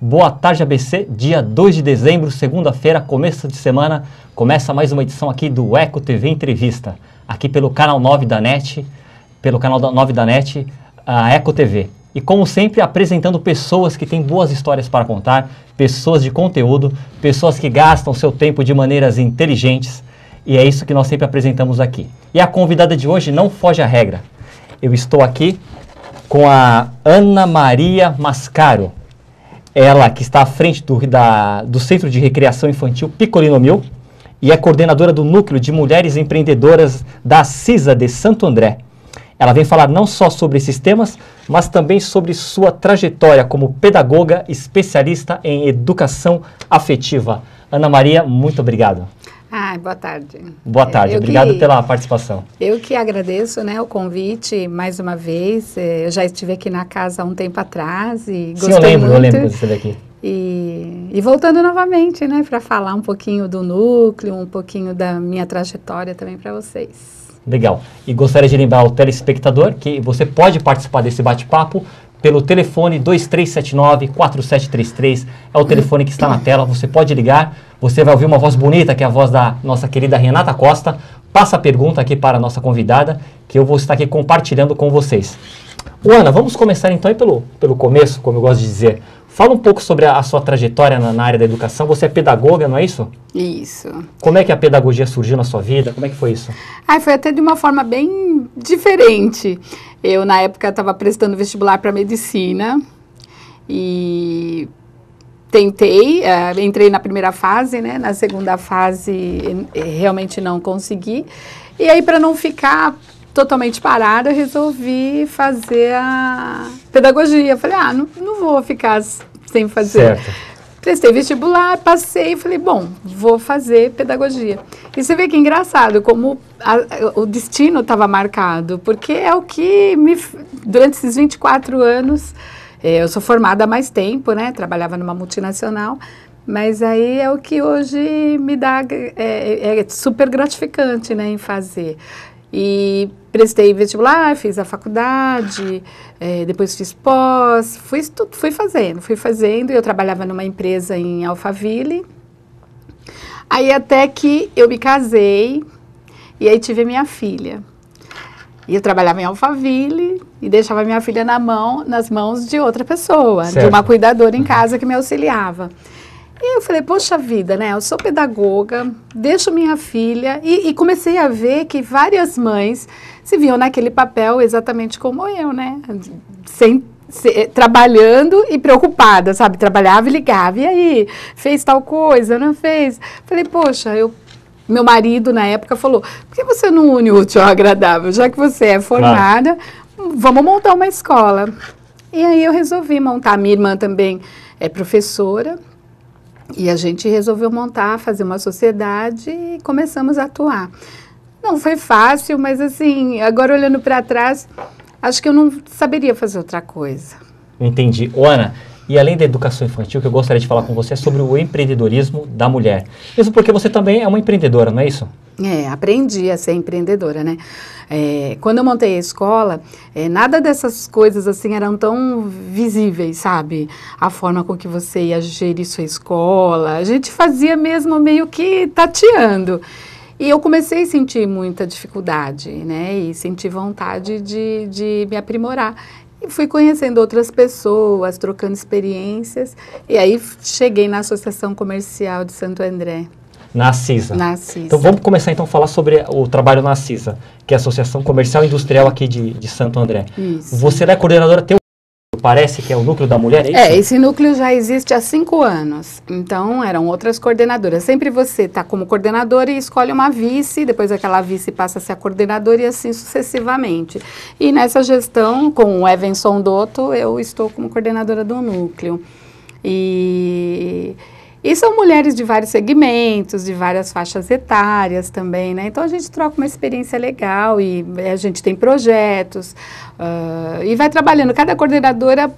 Boa tarde, ABC. Dia 2 de dezembro, segunda-feira, começo de semana. Começa mais uma edição aqui do Eco TV Entrevista. Aqui pelo canal 9 da NET, a Eco TV. E como sempre, apresentando pessoas que têm boas histórias para contar, pessoas de conteúdo, pessoas que gastam seu tempo de maneiras inteligentes. E é isso que nós sempre apresentamos aqui. E a convidada de hoje não foge à regra. Eu estou aqui com a Ana Maria Mascaro. Ela que está à frente do Centro de Recreação Infantil Piccolino Mil e é coordenadora do Núcleo de Mulheres Empreendedoras da CISA de Santo André. Ela vem falar não só sobre esses temas, mas também sobre sua trajetória como pedagoga especialista em educação afetiva. Ana Maria, muito obrigado. Boa tarde. Boa tarde, obrigado pela participação. Eu que agradeço, né, o convite mais uma vez. Eu já estive aqui na casa há um tempo atrás e gostei muito. Sim, eu lembro quando você esteve aqui. E voltando novamente, né, para falar um pouquinho do núcleo, um pouquinho da minha trajetória também para vocês. Legal. E gostaria de lembrar ao telespectador que você pode participar desse bate-papo pelo telefone 2379-4733, é o telefone que está na tela, você pode ligar, você vai ouvir uma voz bonita, que é a voz da nossa querida Renata Costa. Passa a pergunta aqui para a nossa convidada, que eu vou estar aqui compartilhando com vocês. Ana, vamos começar então aí pelo começo, como eu gosto de dizer. Fala um pouco sobre a sua trajetória na área da educação. Você é pedagoga, não é isso? Isso. Como é que a pedagogia surgiu na sua vida? Como é que foi isso? Foi até de uma forma bem diferente. Eu, na época, estava prestando vestibular para medicina e tentei, entrei na primeira fase, né? Na segunda fase, realmente não consegui. E aí, para não ficar totalmente parada, eu resolvi fazer a pedagogia. Falei, não vou ficar sem fazer. Certo. Prestei vestibular, passei e falei, bom, vou fazer pedagogia. E você vê que é engraçado, como o destino estava marcado, porque é o que durante esses 24 anos, eu sou formada há mais tempo, né? Trabalhava numa multinacional, mas aí é o que hoje me dá, é super gratificante, né, em fazer. E prestei vestibular, fiz a faculdade, depois fiz pós, fui fazendo, e eu trabalhava numa empresa em Alphaville. Aí até que eu me casei, e aí tive minha filha. E eu trabalhava em Alphaville e deixava minha filha nas mãos de outra pessoa, certo, de uma cuidadora em casa que me auxiliava. E eu falei, poxa vida, né, eu sou pedagoga, deixo minha filha, e comecei a ver que várias mães se viam naquele papel exatamente como eu, né, trabalhando e preocupada, sabe, trabalhava e ligava, e aí, fez tal coisa, não fez? Falei, poxa, meu marido na época falou, por que você não une o útil ao agradável? Já que você é formada, vamos montar uma escola. E aí eu resolvi montar, minha irmã também é professora, e a gente resolveu fazer uma sociedade e começamos a atuar. Não foi fácil, mas assim, agora olhando para trás, acho que eu não saberia fazer outra coisa. Entendi. Ana, e além da educação infantil, que eu gostaria de falar com você é sobre o empreendedorismo da mulher. Mesmo porque você também é uma empreendedora, não é isso? Aprendi a ser empreendedora, né? Quando eu montei a escola, nada dessas coisas assim eram tão visíveis, sabe? A forma com que você ia gerir sua escola, a gente fazia mesmo meio que tateando. E eu comecei a sentir muita dificuldade, né? E senti vontade de me aprimorar. E fui conhecendo outras pessoas, trocando experiências, e aí cheguei na Associação Comercial de Santo André. Na CISA. Na CISA. Então vamos começar então a falar sobre o trabalho na CISA, que é a Associação Comercial e Industrial aqui de Santo André. Isso. Você é coordenadora, parece que é o núcleo da mulher, é isso? Esse núcleo já existe há 5 anos, então eram outras coordenadoras. Sempre você está como coordenadora e escolhe uma vice, depois aquela vice passa a ser a coordenadora e assim sucessivamente. E nessa gestão, com o Evanson Dotto, eu estou como coordenadora do núcleo. E são mulheres de vários segmentos, de várias faixas etárias também, né? Então, a gente troca uma experiência legal e a gente tem projetos e vai trabalhando. Cada coordenadora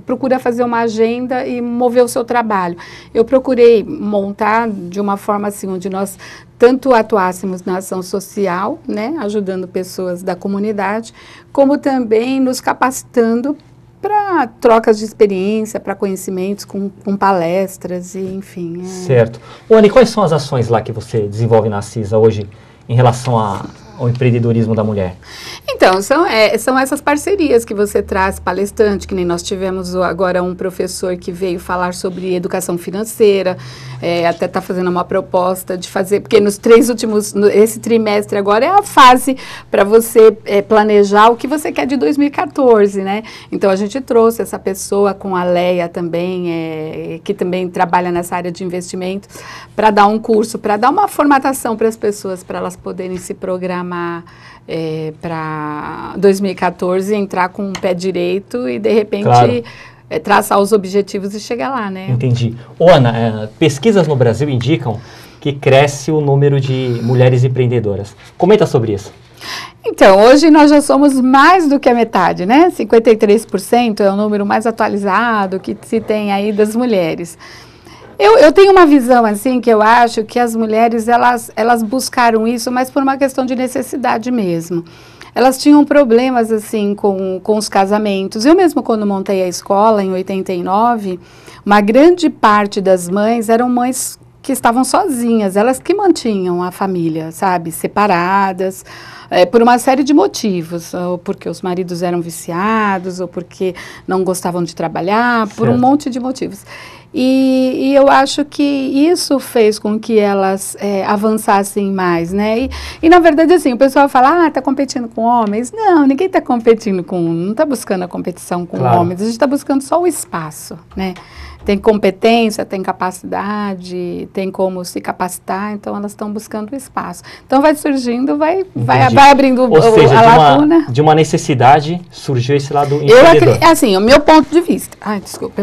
procura fazer uma agenda e mover o seu trabalho. Eu procurei montar de uma forma assim, onde nós tanto atuássemos na ação social, né? Ajudando pessoas da comunidade, como também nos capacitando para trocas de experiência, para conhecimentos, com palestras, e enfim. Certo. Ana, e quais são as ações lá que você desenvolve na CISA hoje em relação ao empreendedorismo da mulher? Então, são essas parcerias que você traz, palestrante, que nem nós tivemos agora um professor que veio falar sobre educação financeira, até está fazendo uma proposta de fazer, porque nos 3 últimos, esse trimestre agora é a fase para você planejar o que você quer de 2014, né? Então, a gente trouxe essa pessoa com a Leia também, que também trabalha nessa área de investimento, para dar um curso, para dar uma formatação para as pessoas, para elas poderem se programar para 2014, entrar com o pé direito e, de repente, claro, traçar os objetivos e chegar lá, né? Entendi. Ana, pesquisas no Brasil indicam que cresce o número de mulheres empreendedoras. Comenta sobre isso. Então, hoje nós já somos mais do que a metade, né? 53% é o número mais atualizado que se tem aí das mulheres. Eu tenho uma visão, assim, que eu acho que as mulheres, elas buscaram isso, mas por uma questão de necessidade mesmo. Elas tinham problemas, assim, com os casamentos. Eu mesmo, quando montei a escola, em 89, uma grande parte das mães eram mães que estavam sozinhas, elas que mantinham a família, sabe, separadas, por uma série de motivos, ou porque os maridos eram viciados, ou porque não gostavam de trabalhar, por um monte de motivos. E eu acho que isso fez com que elas avançassem mais, né? E na verdade, assim, o pessoal fala, está competindo com homens. Não, ninguém está competindo não está buscando a competição com homens, a gente está buscando só o espaço, né? Tem competência, tem capacidade, tem como se capacitar, então elas estão buscando o espaço. Então vai surgindo, vai abrindo Ou seja, a lacuna. De uma necessidade surgiu esse lado empreendedor. Assim, o meu ponto de vista,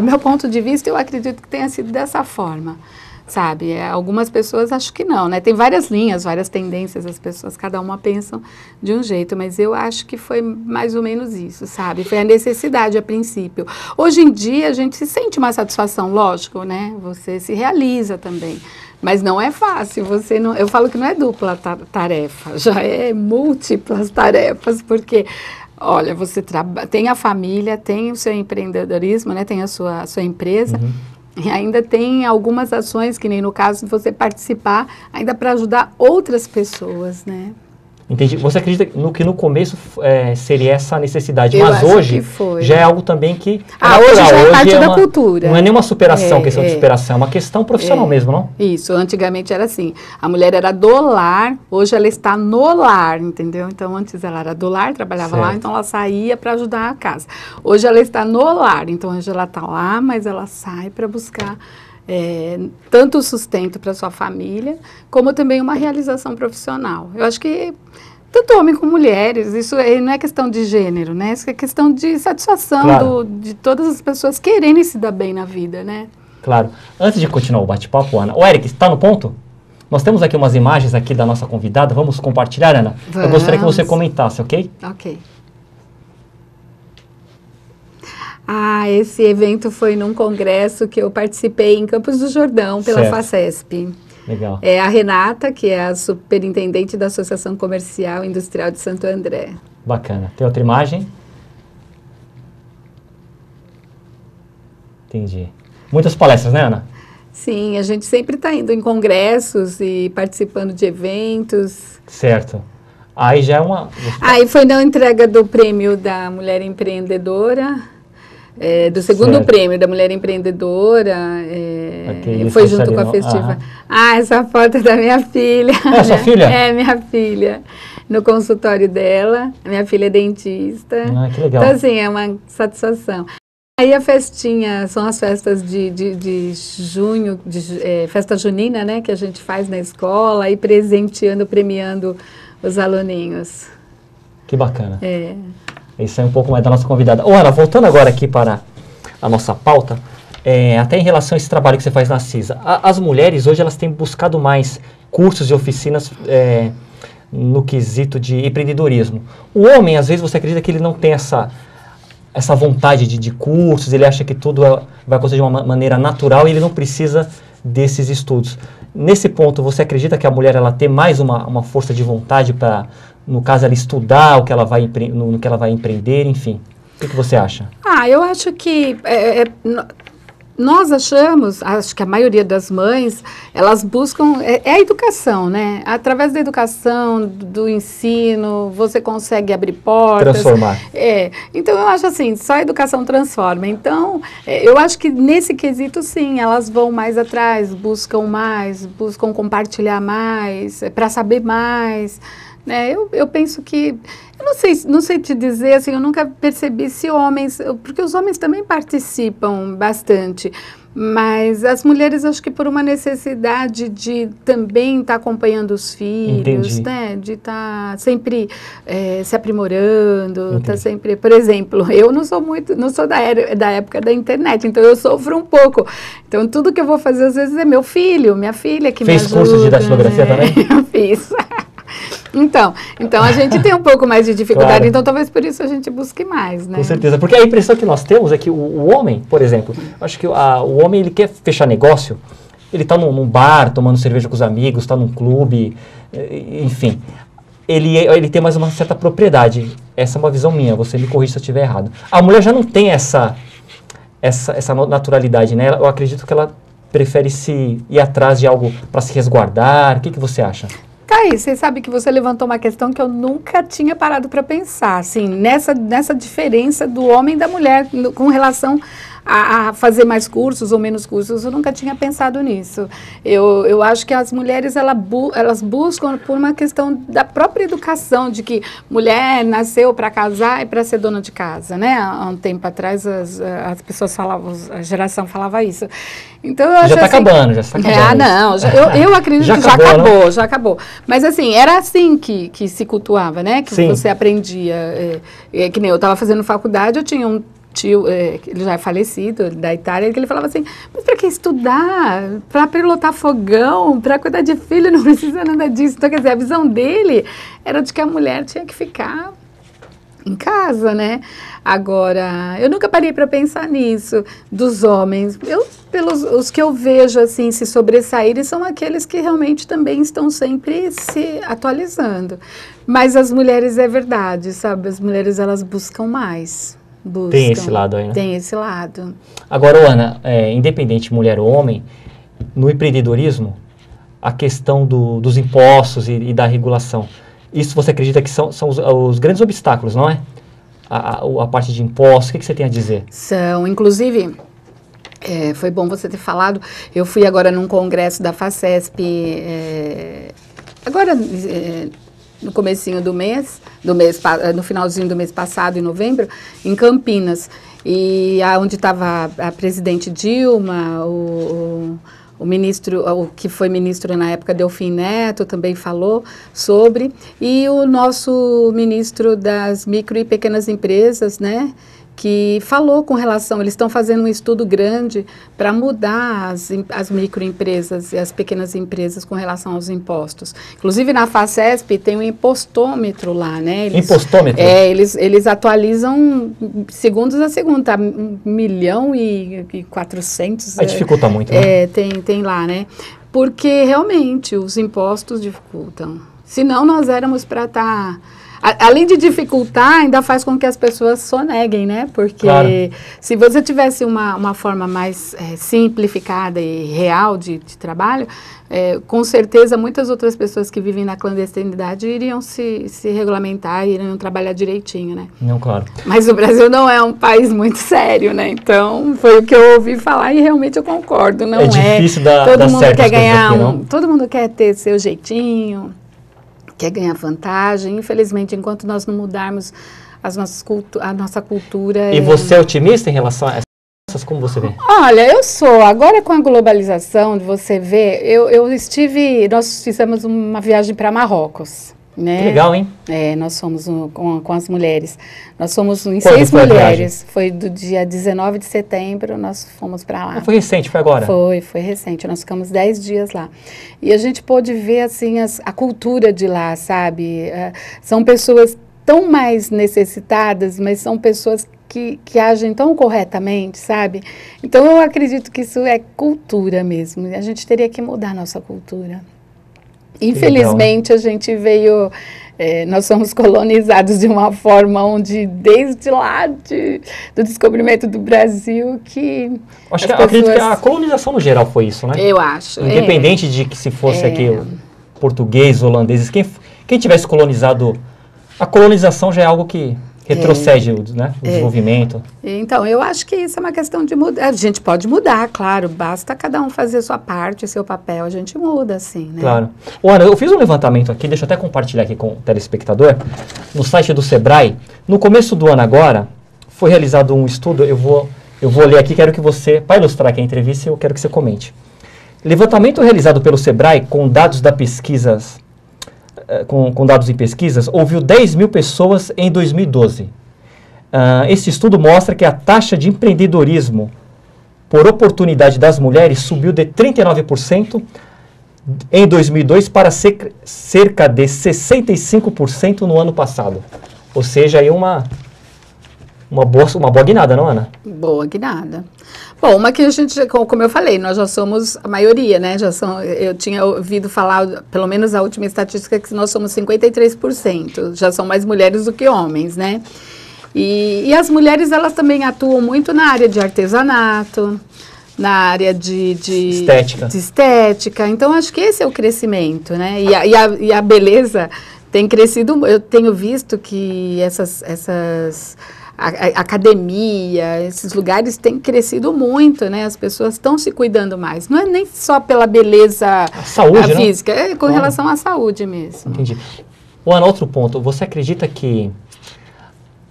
meu ponto de vista, eu acredito que tenha sido dessa forma, sabe? Algumas pessoas acho que não, né? Tem várias linhas, várias tendências, as pessoas, cada uma pensam de um jeito, mas eu acho que foi mais ou menos isso, sabe? Foi a necessidade a princípio. Hoje em dia a gente se sente uma satisfação, lógico, né? Você se realiza também, mas não é fácil, eu falo que não é dupla tarefa, já é múltiplas tarefas, porque... Olha, você tem a família, tem o seu empreendedorismo, né? Tem a sua empresa, e ainda tem algumas ações, que nem no caso de você participar, ainda para ajudar outras pessoas, né? Entendi. Você acredita que no começo seria essa necessidade, eu mas hoje já é algo também que hoje já é parte da cultura. Não é nenhuma superação, questão de superação, é uma questão profissional mesmo, não? Isso, antigamente era assim, a mulher era do lar, hoje ela está no lar, entendeu? Então antes ela era do lar, trabalhava lá, então ela saía para ajudar a casa. Hoje ela está no lar, então hoje ela está lá, mas ela sai para buscar tanto o sustento para sua família, como também uma realização profissional. Eu acho que tanto homem como mulheres, isso não é questão de gênero, né? Isso é questão de satisfação de todas as pessoas quererem se dar bem na vida, né? Claro. Antes de continuar o bate-papo, Ana, o Eric, está no ponto? Nós temos aqui umas imagens aqui da nossa convidada, vamos compartilhar, Ana? Eu gostaria que você comentasse, ok? Ok. Esse evento foi num congresso que eu participei em Campos do Jordão, pela FACESP. Legal. É a Renata, que é a superintendente da Associação Comercial e Industrial de Santo André. Bacana. Tem outra imagem? Entendi. Muitas palestras, né, Ana? Sim, a gente sempre está indo em congressos e participando de eventos. Certo. Aí já é uma... Aí foi na entrega do prêmio da Mulher Empreendedora, do segundo prêmio da Mulher Empreendedora, foi junto com a Festiva. Essa foto é da minha filha. É sua filha? É, minha filha. No consultório dela, minha filha é dentista. Que legal. Então, assim, é uma satisfação. Aí a festinha, são as festas de junho, festa junina, né, que a gente faz na escola, e presenteando, premiando os aluninhos. Que bacana. Isso é um pouco mais da nossa convidada. Ana, voltando agora aqui para a nossa pauta, até em relação a esse trabalho que você faz na CISA, as mulheres hoje elas têm buscado mais cursos e oficinas no quesito de empreendedorismo. O homem, às vezes, você acredita que ele não tem essa vontade de cursos, ele acha que tudo vai acontecer de uma maneira natural e ele não precisa desses estudos. Nesse ponto, você acredita que a mulher ela tem mais uma força de vontade para, no caso, ela estudar no que ela vai empreender, enfim? O que você acha? Eu acho que nós achamos, acho que a maioria das mães, elas buscam, a educação, né? Através da educação, do ensino, você consegue abrir portas. Transformar. Então, eu acho assim, só a educação transforma. Então, eu acho que nesse quesito, sim, elas vão mais atrás, buscam compartilhar mais, para saber mais. Né? Eu penso que, eu não sei te dizer, assim, eu nunca percebi se homens, porque os homens também participam bastante, mas as mulheres, acho que por uma necessidade de também estar acompanhando os filhos, né? De estar sempre se aprimorando, estar sempre, por exemplo, eu não sou da época da internet, então eu sofro um pouco, então tudo que eu vou fazer às vezes é meu filho, minha filha que me ajuda. Fez curso de datilografia também? Eu fiz. Então a gente tem um pouco mais de dificuldade, claro. Então talvez por isso a gente busque mais, né? Com certeza, porque a impressão que nós temos é que o homem, por exemplo, acho que o homem, ele quer fechar negócio, ele está num bar, tomando cerveja com os amigos, está num clube, enfim, ele tem mais uma certa propriedade. Essa é uma visão minha, você me corrige se eu estiver errado. A mulher já não tem essa naturalidade, né? Eu acredito que ela prefere ir atrás de algo para se resguardar. O que você acha? Thaís, você sabe que você levantou uma questão que eu nunca tinha parado para pensar, assim, nessa diferença do homem e da mulher com relação a fazer mais cursos ou menos cursos. Eu nunca tinha pensado nisso. Eu acho que as mulheres, elas buscam por uma questão da própria educação, de que mulher nasceu para casar e para ser dona de casa, né? Há um tempo atrás as pessoas falavam, a geração falava isso. Então, eu acho já está assim, acabando, já está acabando. Não, eu acredito que já acabou. Mas assim, era assim que se cultuava, né? Que você aprendia. Que nem eu estava fazendo faculdade, eu tinha um tio, ele já é falecido, da Itália, que ele falava assim, mas para que estudar? Para pilotar fogão, para cuidar de filho, não precisa nada disso. Então, quer dizer, a visão dele era de que a mulher tinha que ficar em casa, né? Agora, eu nunca parei para pensar nisso, dos homens. Os que eu vejo, assim, se sobressaírem são aqueles que realmente também estão sempre se atualizando. Mas as mulheres, é verdade, sabe? As mulheres, elas buscam mais. Tem esse lado aí, né? Tem esse lado. Agora, Ana, independente mulher ou homem, no empreendedorismo, a questão dos impostos e da regulação, isso você acredita que são os grandes obstáculos, não é? A parte de impostos, o que você tem a dizer? São, inclusive, foi bom você ter falado, eu fui agora num congresso da FACESP, agora no comecinho no finalzinho do mês passado, em novembro, em Campinas, e onde estava a presidente Dilma, o ministro, o que foi ministro na época, Delfim Neto, também falou sobre, e o nosso ministro das micro e pequenas empresas, né, que falou com relação, eles estão fazendo um estudo grande para mudar as microempresas e as pequenas empresas com relação aos impostos. Inclusive na FACESP tem um impostômetro lá, né? Impostômetro? Eles atualizam segundos a segundo, tá? 1.400.000. Aí dificulta muito, né? Tem lá, né? Porque realmente os impostos dificultam. Senão nós éramos para estar... Além de dificultar, ainda faz com que as pessoas soneguem, né? Porque se você tivesse uma forma mais simplificada e real de trabalho, com certeza muitas outras pessoas que vivem na clandestinidade iriam se regulamentar, iriam trabalhar direitinho, né? Não, claro. Mas o Brasil não é um país muito sério, né? Então, foi o que eu ouvi falar e realmente eu concordo. Não é difícil dar todo mundo certo quer ganhar aqui, todo mundo quer ter seu jeitinho, quer ganhar vantagem. Infelizmente, enquanto nós não mudarmos a nossa cultura... E você é otimista em relação a essas? Como você vê? Olha, eu sou. Agora, com a globalização, de você ver, nós fizemos uma viagem para Marrocos. Né? Que legal, hein? Nós fomos com as mulheres. Nós fomos em Quando 6 foi mulheres. Foi do dia 19 de setembro, nós fomos para lá. Foi recente, foi agora? Foi recente. Nós ficamos 10 dias lá. E a gente pôde ver, assim, a cultura de lá, sabe? São pessoas tão mais necessitadas, mas são pessoas que agem tão corretamente, sabe? Então, eu acredito que isso é cultura mesmo. A gente teria que mudar a nossa cultura. Infelizmente, a gente veio nós somos colonizados de uma forma onde, desde lá do descobrimento do Brasil, que Acho que acredito que a colonização no geral foi isso, né? Eu acho. Independente de que se fosse aqui português, holandeses, quem tivesse colonizado, a colonização já é algo que retrocede né, o desenvolvimento. Então, eu acho que isso é uma questão de mudar. A gente pode mudar, claro, basta cada um fazer a sua parte, seu papel, a gente muda, assim, né? Claro. Ana, eu fiz um levantamento aqui, deixa eu até compartilhar aqui com o telespectador, no site do Sebrae. No começo do ano agora, foi realizado um estudo, eu vou ler aqui, quero que você, para ilustrar aqui a entrevista, eu quero que você comente. Levantamento realizado pelo Sebrae com dados da pesquisas, com dados em pesquisas, ouviu 10 mil pessoas em 2012. Este estudo mostra que a taxa de empreendedorismo por oportunidade das mulheres subiu de 39% em 2002 para cerca de 65% no ano passado. Ou seja, aí uma boa guinada, não, Ana? Boa guinada. Bom, uma que a gente, como eu falei, nós já somos a maioria, né? Eu tinha ouvido falar, pelo menos a última estatística, que nós somos 53%. Já são mais mulheres do que homens, né? E as mulheres, elas também atuam muito na área de artesanato, na área de estética. Então, acho que esse é o crescimento, né? E a beleza tem crescido. Eu tenho visto que a academia, esses lugares têm crescido muito, né? As pessoas estão se cuidando mais. Não é nem só pela beleza física, é com relação à saúde mesmo. Entendi. Ana, outro ponto. Você acredita que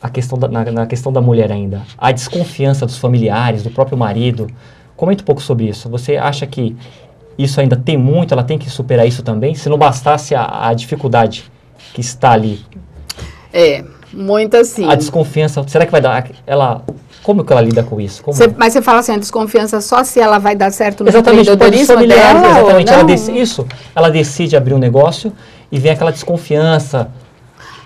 na questão da mulher ainda, a desconfiança dos familiares, do próprio marido, comenta um pouco sobre isso. Você acha que isso ainda tem muito, ela tem que superar isso também? Se não bastasse a dificuldade que está ali. Muito assim. A desconfiança, será que vai dar? Como que ela lida com isso? Mas você fala assim, a desconfiança só se ela vai dar certo no empreendedorismo dela? Exatamente, ela decide abrir um negócio e vem aquela desconfiança.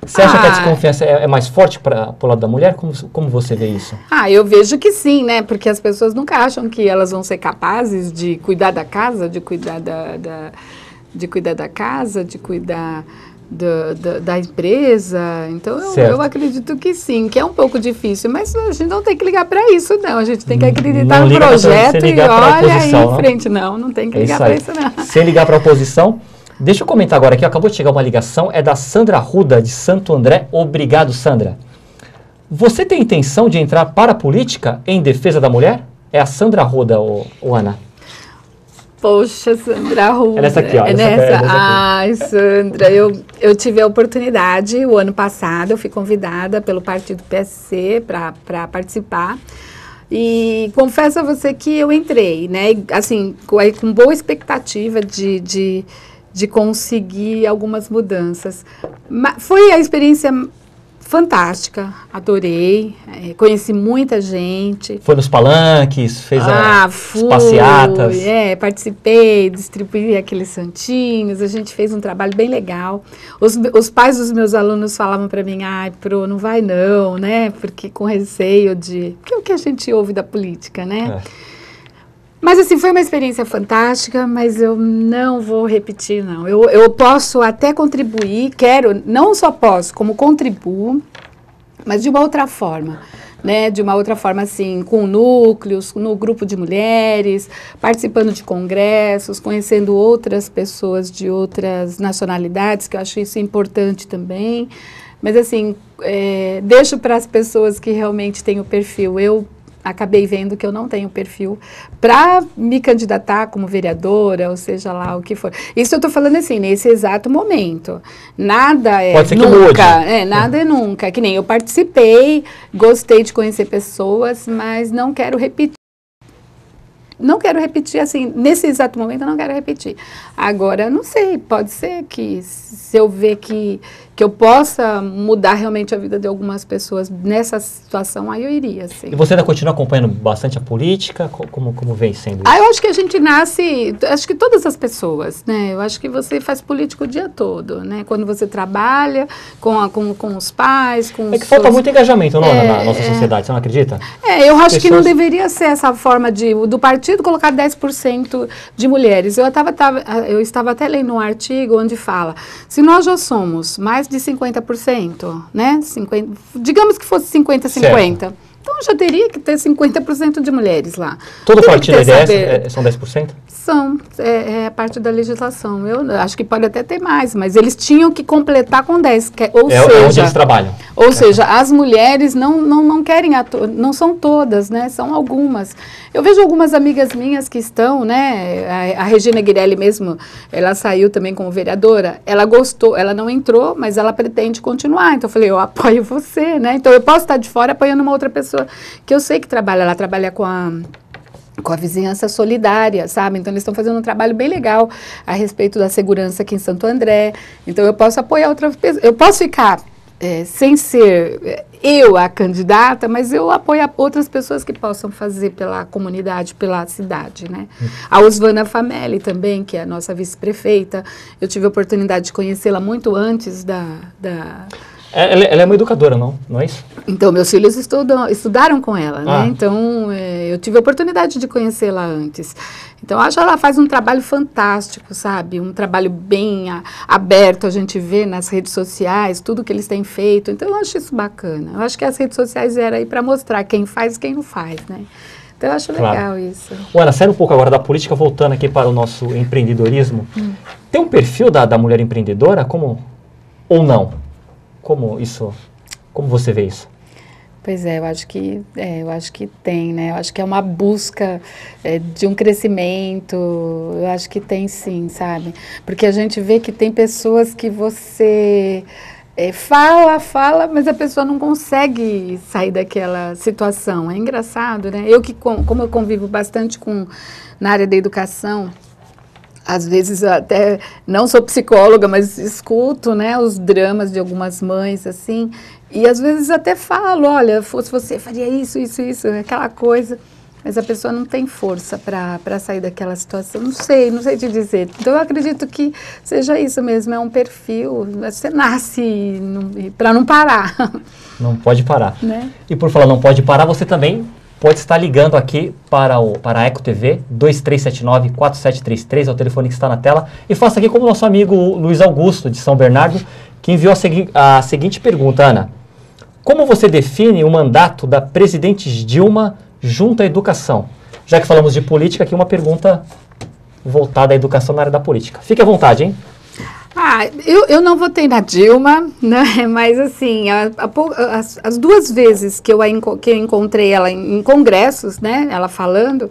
Você acha que a desconfiança é mais forte para o lado da mulher? Como você vê isso? Eu vejo que sim, né? Porque as pessoas nunca acham que elas vão ser capazes de cuidar da casa, de cuidar da casa, de cuidar da empresa. Então, eu acredito que sim, que é um pouco difícil, mas a gente não tem que ligar para isso, não. A gente tem que acreditar no projeto e olha aí em frente. Não tem que ligar para isso, não. Sem ligar para a oposição. Deixa eu comentar agora aqui, acabou de chegar uma ligação, é da Sandra Arruda, de Santo André. Obrigado, Sandra. Você tem intenção de entrar para a política em defesa da mulher? É a Sandra Arruda, Ana. Poxa, Sandra Arruda. É nessa aqui, ó. Ai, Sandra, eu tive a oportunidade, o ano passado, eu fui convidada pelo partido PSC para participar. E confesso a você que eu entrei, né? Assim, com boa expectativa de conseguir algumas mudanças. Foi a experiência fantástica, adorei, conheci muita gente. Foi nos palanques, fez as passeatas? Participei, distribuí aqueles santinhos, a gente fez um trabalho bem legal. Os pais dos meus alunos falavam para mim, Pro, não vai não, né, porque com receio porque é o que a gente ouve da política, né? Mas assim, foi uma experiência fantástica, mas eu não vou repetir, não. Eu posso até contribuir, não só posso, como contribuo, mas de uma outra forma, né? De uma outra forma, assim, com núcleos, no grupo de mulheres, participando de congressos, conhecendo outras pessoas de outras nacionalidades, que eu acho isso importante também. Mas assim, deixo para as pessoas que realmente têm o perfil. Eu acabei vendo que eu não tenho perfil para me candidatar como vereadora, ou seja lá o que for. Isso eu estou falando assim, nesse exato momento. Nada é Pode ser nunca. Que mude. Nada é nunca. Que nem eu participei, gostei de conhecer pessoas, mas não quero repetir. Não quero repetir, assim, nesse exato momento eu não quero repetir. Agora, não sei, pode ser que se eu ver que eu possa mudar realmente a vida de algumas pessoas nessa situação, aí eu iria, sim. E você ainda continua acompanhando bastante a política? Como vem sendo isso? Eu acho que a gente nasce, acho que todas as pessoas, né? Eu acho que você faz política o dia todo, né? Quando você trabalha com os pais, com os falta muito engajamento, não, na nossa sociedade, você não acredita? Eu acho que não deveria ser essa forma do partido colocar 10% de mulheres. Eu estava até lendo um artigo onde fala, se nós já somos mais mais de 50%, né? 50, digamos que fosse 50-50. Então, já teria que ter 50% de mulheres lá. Todo partido são 10%? São, é parte da legislação. Eu acho que pode até ter mais, mas eles tinham que completar com 10. Ou seja, é onde eles trabalham. Ou seja, as mulheres não querem, não são todas, né? São algumas. Eu vejo algumas amigas minhas que estão, né? A Regina Guirelli mesmo, ela saiu também como vereadora. Ela gostou, ela não entrou, mas ela pretende continuar. Então eu falei, eu apoio você, né? Então eu posso estar de fora apoiando uma outra pessoa que eu sei que trabalha. Ela trabalha com a vizinhança solidária, sabe? Então, eles estão fazendo um trabalho bem legal a respeito da segurança aqui em Santo André. Então, eu posso apoiar outras pessoas. Eu posso ficar sem ser eu a candidata, mas eu apoio outras pessoas que possam fazer pela comunidade, pela cidade, né? A Osvana Famelli também, que é a nossa vice-prefeita. Eu tive a oportunidade de conhecê-la muito antes Ela é uma educadora, não é isso? Então, meus filhos estudaram com ela, né? Então, eu tive a oportunidade de conhecê-la antes. Então, acho que ela faz um trabalho fantástico, sabe? Um trabalho bem aberto, a gente vê nas redes sociais, tudo que eles têm feito. Então, eu acho isso bacana. Eu acho que as redes sociais eram aí para mostrar quem faz e quem não faz, né? Então, eu acho legal isso. Ana, saindo um pouco agora da política, voltando aqui para o nosso empreendedorismo. Tem um perfil da mulher empreendedora, ou não? Como você vê isso? Pois é, eu acho que tem, né? Eu acho que é uma busca de um crescimento, eu acho que tem sim, sabe? Porque a gente vê que tem pessoas que você fala, mas a pessoa não consegue sair daquela situação. É engraçado, né? Como eu convivo bastante na área da educação, às vezes eu até não sou psicóloga, mas escuto, né, os dramas de algumas mães, assim, e às vezes até falo, olha, fosse você, faria isso, aquela coisa, mas a pessoa não tem força para sair daquela situação, não sei te dizer. Então eu acredito que seja isso mesmo, é um perfil, você nasce para não parar. Não pode parar. Né? E por falar não pode parar, você também pode estar ligando aqui para a Eco TV, 2379-4733, é o telefone que está na tela. E faça aqui como nosso amigo Luiz Augusto, de São Bernardo, que enviou a seguinte pergunta, Ana. Como você define o mandato da presidente Dilma junto à educação? Já que falamos de política, aqui uma pergunta voltada à educação na área da política. Fique à vontade, hein? Eu não votei na Dilma, né? Mas assim, as duas vezes que eu encontrei ela em congressos, né? Ela falando,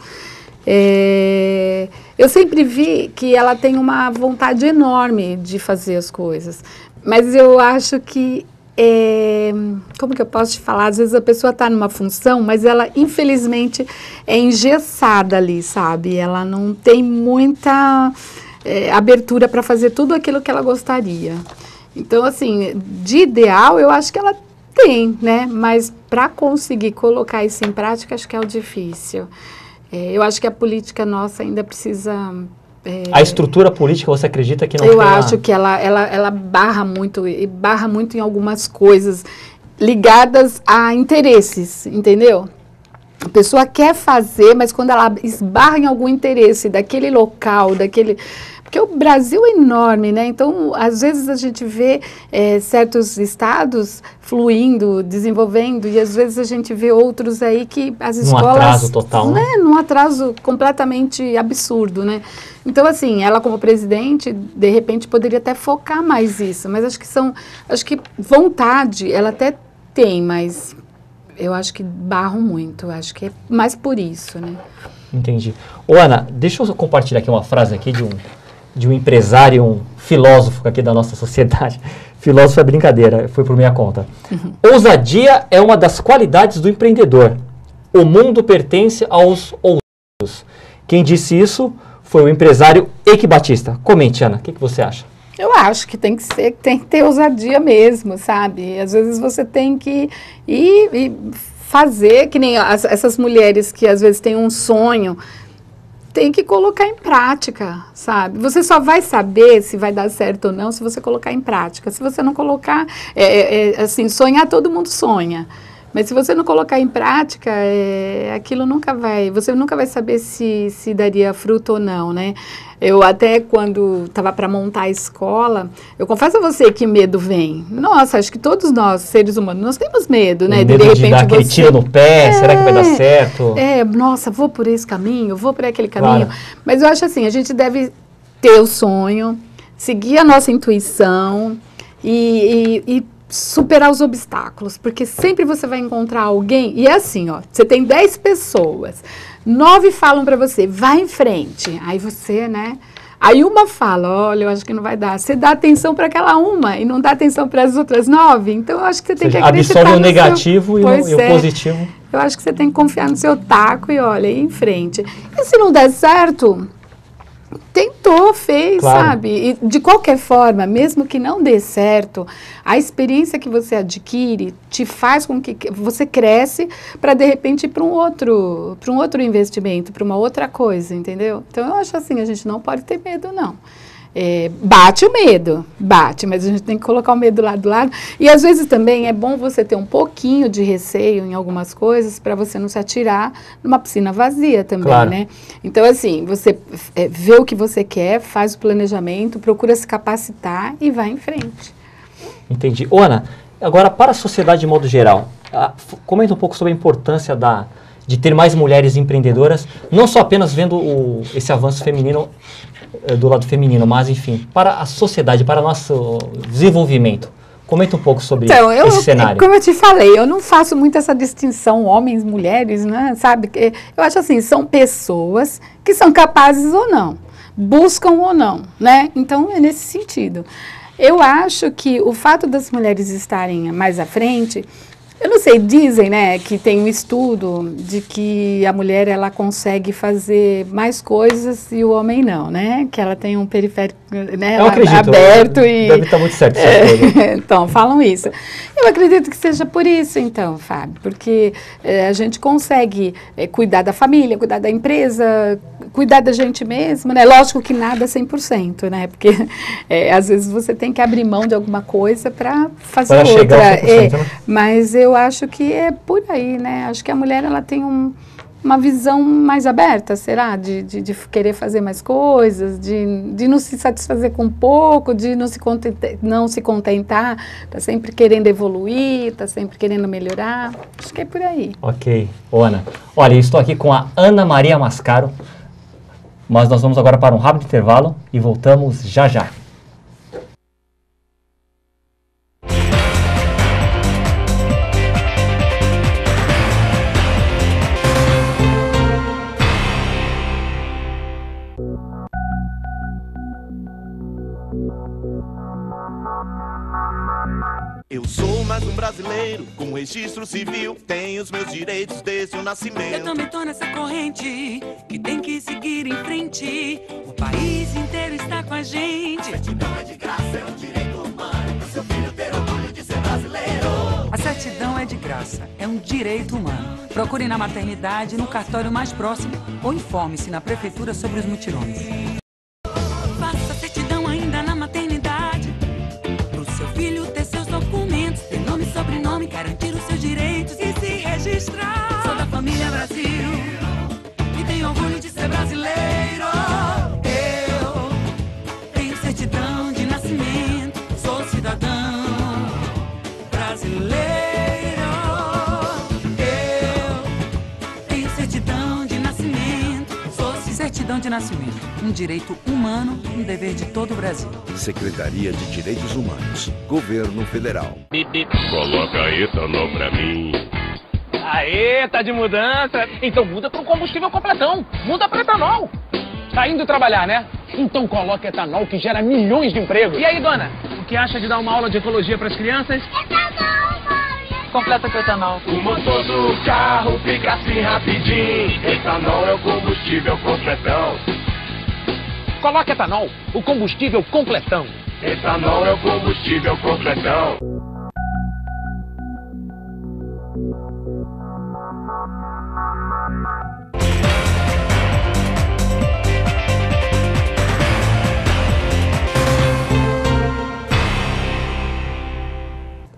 eu sempre vi que ela tem uma vontade enorme de fazer as coisas. Mas eu acho que, como que eu posso te falar? Às vezes a pessoa está numa função, mas ela infelizmente é engessada ali, sabe? Ela não tem muita abertura para fazer tudo aquilo que ela gostaria. Então, assim, de ideal, eu acho que ela tem, né? Mas para conseguir colocar isso em prática, acho que é o difícil. Eu acho que a política nossa ainda precisa... A estrutura política, você acredita que não tem? Eu acho que ela barra muito em algumas coisas ligadas a interesses, entendeu? A pessoa quer fazer, mas quando ela esbarra em algum interesse daquele local, porque o Brasil é enorme, né? Então, às vezes a gente vê certos estados fluindo, desenvolvendo, e às vezes a gente vê outros aí que as escolas... Num atraso total, né? Num atraso completamente absurdo, né? Então, assim, ela como presidente, de repente, poderia até focar mais isso, mas acho que vontade, ela até tem, mas eu acho que barram muito, acho que é mais por isso, né? Entendi. Ô, Ana, deixa eu compartilhar aqui uma frase aqui de um empresário, um filósofo aqui da nossa sociedade. Filósofo é brincadeira, foi por minha conta. Ousadia é uma das qualidades do empreendedor. O mundo pertence aos ousados. Quem disse isso foi o empresário Eike Batista. Comente, Ana, o que você acha? Eu acho que tem que ter ousadia mesmo, sabe? Às vezes você tem que ir e fazer, que nem essas mulheres que às vezes têm um sonho, tem que colocar em prática, sabe? Você só vai saber se vai dar certo ou não se você colocar em prática. Se você não colocar, assim, sonhar todo mundo sonha. Mas se você não colocar em prática, aquilo você nunca vai saber se daria fruto ou não, né? Eu até quando estava para montar a escola, eu confesso a você que medo vem. Nossa, acho que todos nós, seres humanos, nós temos medo, né? Medo de dar aquele tiro no pé, será que vai dar certo? Nossa, vou por esse caminho, vou por aquele caminho. Claro. Mas eu acho assim, a gente deve ter o sonho, seguir a nossa intuição e superar os obstáculos, porque sempre você vai encontrar alguém, e é assim, ó, você tem 10 pessoas, 9 falam pra você, vai em frente, aí você, né, aí uma fala, olha, eu acho que não vai dar, você dá atenção para aquela uma e não dá atenção para as outras 9, então eu acho que você tem que acreditar absorve o negativo e o positivo. Eu acho que você tem que confiar no seu taco e olha, ir em frente. E se não der certo, tentou, fez, claro. Sabe? E de qualquer forma, mesmo que não dê certo, a experiência que você adquire te faz com que você cresce para de repente ir para um outro investimento, para uma outra coisa, entendeu? Então eu acho assim, a gente não pode ter medo, não. Bate o medo, mas a gente tem que colocar o medo lá do lado. E às vezes também é bom você ter um pouquinho de receio em algumas coisas para você não se atirar numa piscina vazia também, claro. Né? Então assim, você vê o que você quer, faz o planejamento, procura se capacitar e vai em frente. Entendi. Ana, agora para a sociedade de modo geral, comenta um pouco sobre a importância de ter mais mulheres empreendedoras, não só apenas vendo esse avanço feminino do lado feminino, mas enfim, para a sociedade, para o nosso desenvolvimento. Comenta um pouco sobre esse cenário. Como eu te falei, eu não faço muito essa distinção homens, mulheres, né? Sabe? Eu acho assim, são pessoas que são capazes ou não, buscam ou não, né? Então é nesse sentido. Eu acho que o fato das mulheres estarem mais à frente, eu não sei, dizem, né, que tem um estudo de que a mulher, ela consegue fazer mais coisas e o homem não, né? Que ela tem um periférico, né, aberto e... Deve estar muito certo. Então, falam isso. Eu acredito que seja por isso, então, Fábio, porque a gente consegue cuidar da família, cuidar da empresa, cuidar da gente mesmo, né? Lógico que nada 100%, né? Porque às vezes você tem que abrir mão de alguma coisa para fazer outra. Chegar ao 100%, né? Mas eu acho que é por aí, né? Acho que a mulher, ela tem uma visão mais aberta, será? De querer fazer mais coisas, de não se satisfazer com pouco, de não se contentar, tá sempre querendo evoluir, tá sempre querendo melhorar. Acho que é por aí. Ok. Ana, olha, eu estou aqui com a Ana Maria Mascaro, mas nós vamos agora para um rápido intervalo e voltamos já já. Eu sou mais um brasileiro com registro civil, tenho os meus direitos desde o nascimento. Eu também tô nessa corrente que tem que seguir em frente. O país inteiro está com a gente. A certidão é de graça, é um direito humano. Pro seu filho ter orgulho de ser brasileiro. A certidão é de graça, é um direito humano. Procure na maternidade, no cartório mais próximo ou informe-se na prefeitura sobre os mutirões. Faça a certidão ainda na maternidade. Pro seu filho ter seus documentos, ter nome e sobrenome, garantir os seus direitos e se registrar. Sou da família Brasil e tenho orgulho de ser brasileiro. Eu tenho certidão de nascimento, sou cidadão brasileiro. Eu tenho certidão de nascimento, sou certidão de nascimento, um direito humano, um dever de todo o Brasil. Secretaria de Direitos Humanos, Governo Federal. Coloca etanol pra mim. Aê, tá de mudança? Então muda pro combustível completão. Muda para etanol. Tá indo trabalhar, né? Então coloca etanol que gera milhões de empregos. E aí, dona? O que acha de dar uma aula de ecologia pras crianças? Etanol, mãe! Completa com etanol. O motor do carro fica assim rapidinho. Etanol é o combustível completão. Coloca etanol, o combustível completão. Etanol é o combustível completão.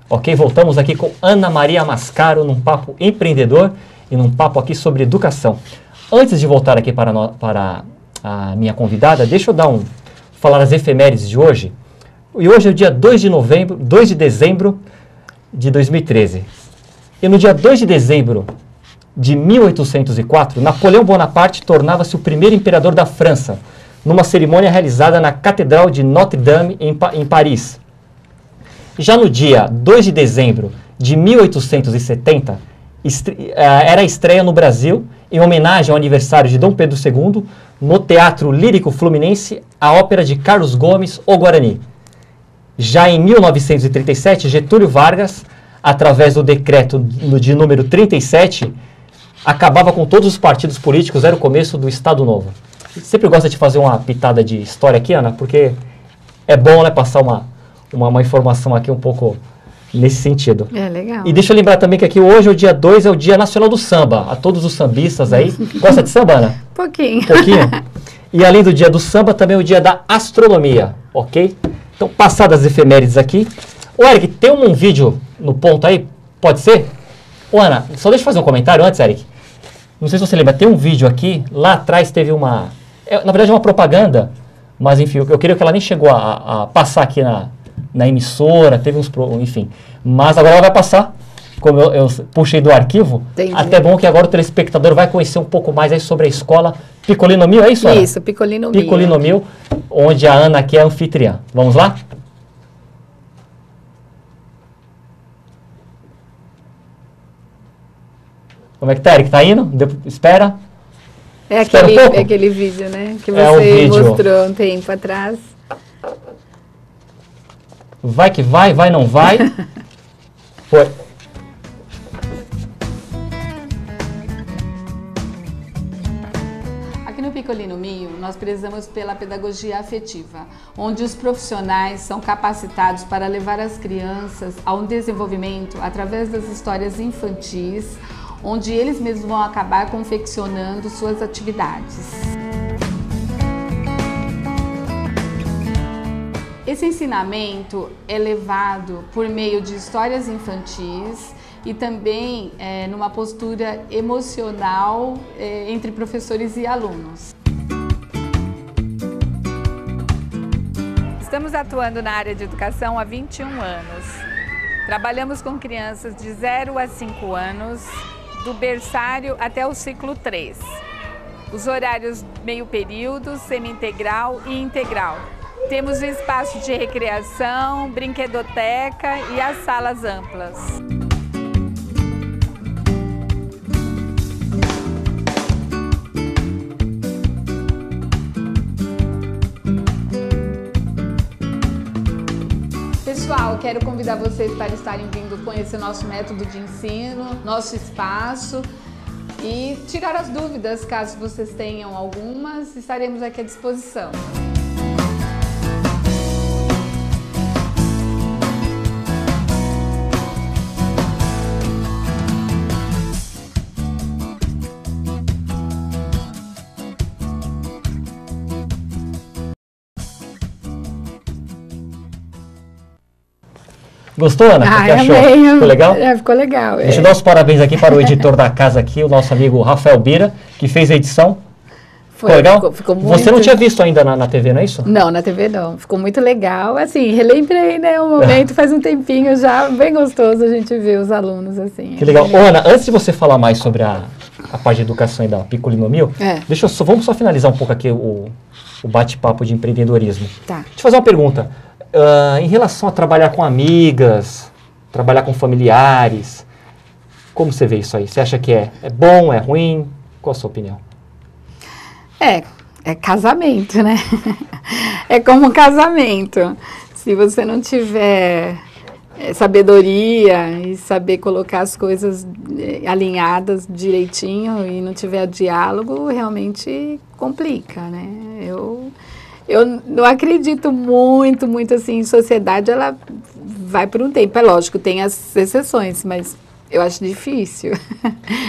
Ok? Voltamos aqui com Ana Maria Mascaro num papo empreendedor e num papo aqui sobre educação. Antes de voltar aqui para a minha convidada, deixa eu falar as efemérides de hoje. E hoje é o dia 2 de dezembro de 2013. E no dia 2 de dezembro de 1804, Napoleão Bonaparte tornava-se o primeiro imperador da França, numa cerimônia realizada na Catedral de Notre-Dame, em Paris. Já no dia 2 de dezembro de 1870, era a estreia no Brasil, em homenagem ao aniversário de Dom Pedro II, no Teatro Lírico Fluminense, a ópera de Carlos Gomes, O Guarani. Já em 1937, Getúlio Vargas, através do decreto de número 37, acabava com todos os partidos políticos, era o começo do Estado Novo. Sempre gosta de fazer uma pitada de história aqui, Ana, porque é bom, né, passar uma informação aqui um pouco nesse sentido. É, legal. E deixa eu lembrar também que aqui hoje, o dia 2, é o Dia Nacional do Samba. A todos os sambistas aí. Gosta de samba, Ana? Pouquinho. Pouquinho? E além do Dia do Samba, também é o Dia da Astronomia, ok? Então, passadas as efemérides aqui. Ô, Eric, tem um vídeo no ponto aí? Pode ser? Ô, Ana, só deixa eu fazer um comentário antes, Eric. Não sei se você lembra, tem um vídeo aqui, lá atrás teve uma... na verdade é uma propaganda, mas enfim, eu creio que ela nem chegou a passar aqui na emissora, teve uns... enfim. Mas agora ela vai passar, como eu puxei do arquivo. Entendi. Até bom que agora o telespectador vai conhecer um pouco mais aí sobre a escola Piccolino Mio, é isso, Ana? Isso, Piccolino Mio. Piccolino Mio, onde a Ana aqui é anfitriã. Vamos lá? Como é que tá, Eric? Tá indo? Espera. É aquele vídeo, né? Que você mostrou um tempo atrás. Vai que vai não vai. Foi. Aqui no Piccolino Mio, nós prezamos pela pedagogia afetiva, onde os profissionais são capacitados para levar as crianças a um desenvolvimento através das histórias infantis, onde eles mesmos vão acabar confeccionando suas atividades. Esse ensinamento é levado por meio de histórias infantis e também numa postura emocional entre professores e alunos. Estamos atuando na área de educação há 21 anos. Trabalhamos com crianças de 0 a 5 anos, do berçário até o ciclo 3. Os horários meio período, semi-integral e integral. Temos o espaço de recreação, brinquedoteca e as salas amplas. Pessoal, quero convidar vocês para estarem vindo conhecer nosso método de ensino, nosso espaço e tirar as dúvidas, caso vocês tenham algumas, estaremos aqui à disposição. Gostou, Ana? O que achou? Amei. Ficou legal? Ficou legal. Deixa eu dar os parabéns aqui para o editor da casa aqui, o nosso amigo Rafael Bira, que fez a edição. Ficou legal? Ficou muito... Você não tinha visto ainda na TV, não é isso? Não, na TV não. Ficou muito legal. Assim, relembrei, né, o momento, faz um tempinho já, bem gostoso a gente ver os alunos assim. Que legal. Ô, Ana, antes de você falar mais sobre a parte de educação e da Piccolino Mio, vamos só finalizar um pouco aqui o bate-papo de empreendedorismo. Tá. Deixa eu fazer uma pergunta. Em relação a trabalhar com amigas, trabalhar com familiares, como você vê isso aí? Você acha que é bom, é ruim? Qual a sua opinião? É casamento, né? É como um casamento. Se você não tiver sabedoria e saber colocar as coisas alinhadas direitinho e não tiver diálogo, realmente complica, né? Eu não acredito muito assim, em sociedade, ela vai por um tempo. É lógico, tem as exceções, mas eu acho difícil.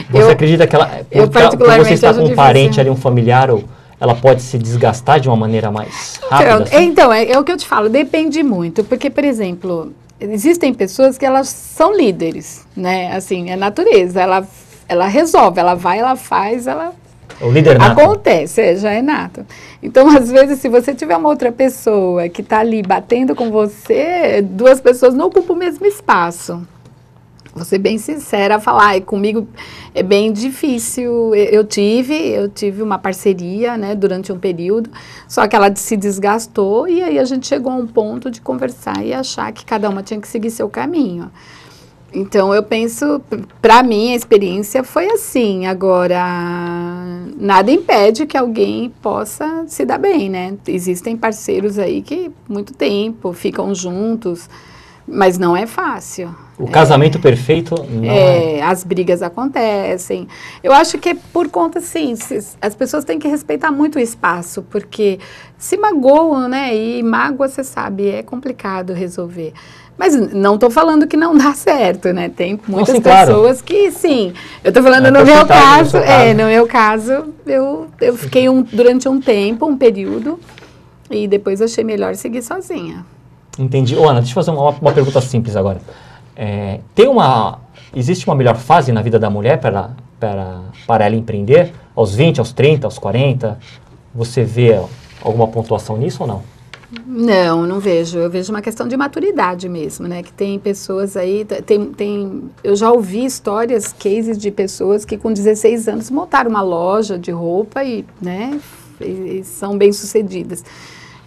Você acredita que ela, por você estar com um parente ali, um familiar, ela pode se desgastar de uma maneira mais rápida? Então, é o que eu te falo, depende muito. Porque, por exemplo, existem pessoas que elas são líderes, né? Assim, é natureza, ela resolve, ela vai, ela faz, ela... O líder nato. Acontece, já é nato. Então, às vezes, se você tiver uma outra pessoa que está ali batendo com você, duas pessoas não ocupam o mesmo espaço. Vou ser bem sincera, falar, comigo é bem difícil. Eu tive uma parceria, né, durante um período, só que ela se desgastou e aí a gente chegou a um ponto de conversar e achar que cada uma tinha que seguir seu caminho. Então, eu penso, para mim, a experiência foi assim. Agora, nada impede que alguém possa se dar bem, né? Existem parceiros aí que, muito tempo, ficam juntos, mas não é fácil. O casamento perfeito não é... As brigas acontecem. Eu acho que é por conta, assim, as pessoas têm que respeitar muito o espaço, porque se magoam, né? E mágoa, você sabe, é complicado resolver. Mas não estou falando que não dá certo, né? Tem muitas pessoas que, sim. Eu estou falando no meu caso, no meu caso, eu fiquei durante um tempo, um período, e depois achei melhor seguir sozinha. Entendi. Ô, Ana, deixa eu fazer uma pergunta simples agora. Existe uma melhor fase na vida da mulher para ela empreender? Aos 20, aos 30, aos 40? Você vê alguma pontuação nisso ou não? Não vejo. Eu vejo uma questão de maturidade mesmo, né? Que tem pessoas aí, eu já ouvi histórias, cases de pessoas que com 16 anos montaram uma loja de roupa e são bem-sucedidas.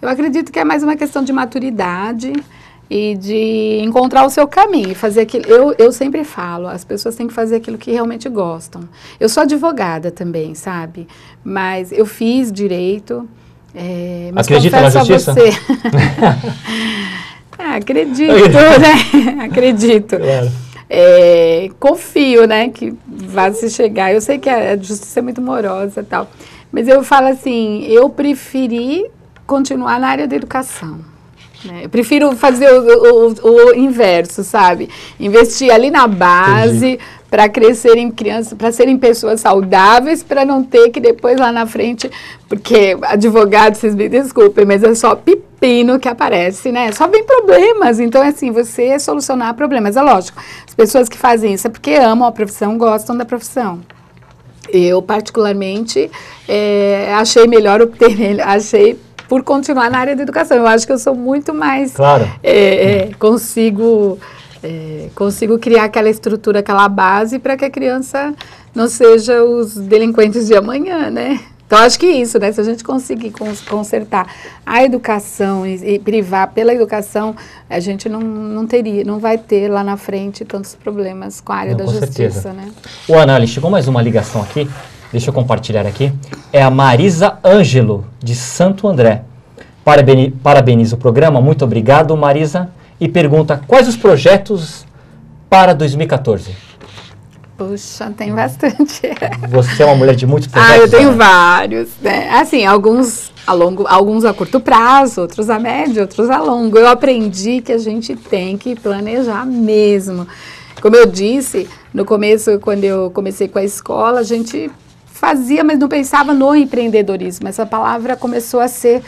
Eu acredito que é mais uma questão de maturidade e de encontrar o seu caminho, fazer aquilo. Eu sempre falo, as pessoas têm que fazer aquilo que realmente gostam. Eu sou advogada também, sabe? Mas eu fiz direito. Mas acredita na justiça? Você, acredito, né? Acredito. Claro. Confio, né? Que vai se chegar. Eu sei que a justiça é muito morosa e tal. Mas eu falo assim, eu preferi continuar na área da educação. Né? Eu prefiro fazer o inverso, sabe? Investir ali na base para crescerem crianças, para serem pessoas saudáveis, para não ter que depois lá na frente, porque advogado, vocês me desculpem, mas é só pepino que aparece, né? Só vem problemas, então assim, você solucionar problemas, é lógico. As pessoas que fazem isso é porque amam a profissão, gostam da profissão. Eu, particularmente, achei melhor por continuar na área da educação. Eu acho que eu sou muito mais... Claro. Consigo criar aquela estrutura, aquela base para que a criança não seja os delinquentes de amanhã, né? Então, acho que isso, né? Se a gente conseguir consertar a educação e privar pela educação, a gente não vai ter lá na frente tantos problemas com a área da justiça, né? Ô, Ana, chegou mais uma ligação aqui. Deixa eu compartilhar aqui. É a Marisa Ângelo, de Santo André. Parabeniza o programa. Muito obrigado, Marisa. E pergunta, quais os projetos para 2014? Puxa, tem bastante. Você é uma mulher de muitos projetos? Eu tenho vários, né? Assim, alguns a curto prazo, outros a médio, outros a longo. Eu aprendi que a gente tem que planejar mesmo. Como eu disse, no começo, quando eu comecei com a escola, a gente fazia, mas não pensava no empreendedorismo. Essa palavra começou a ser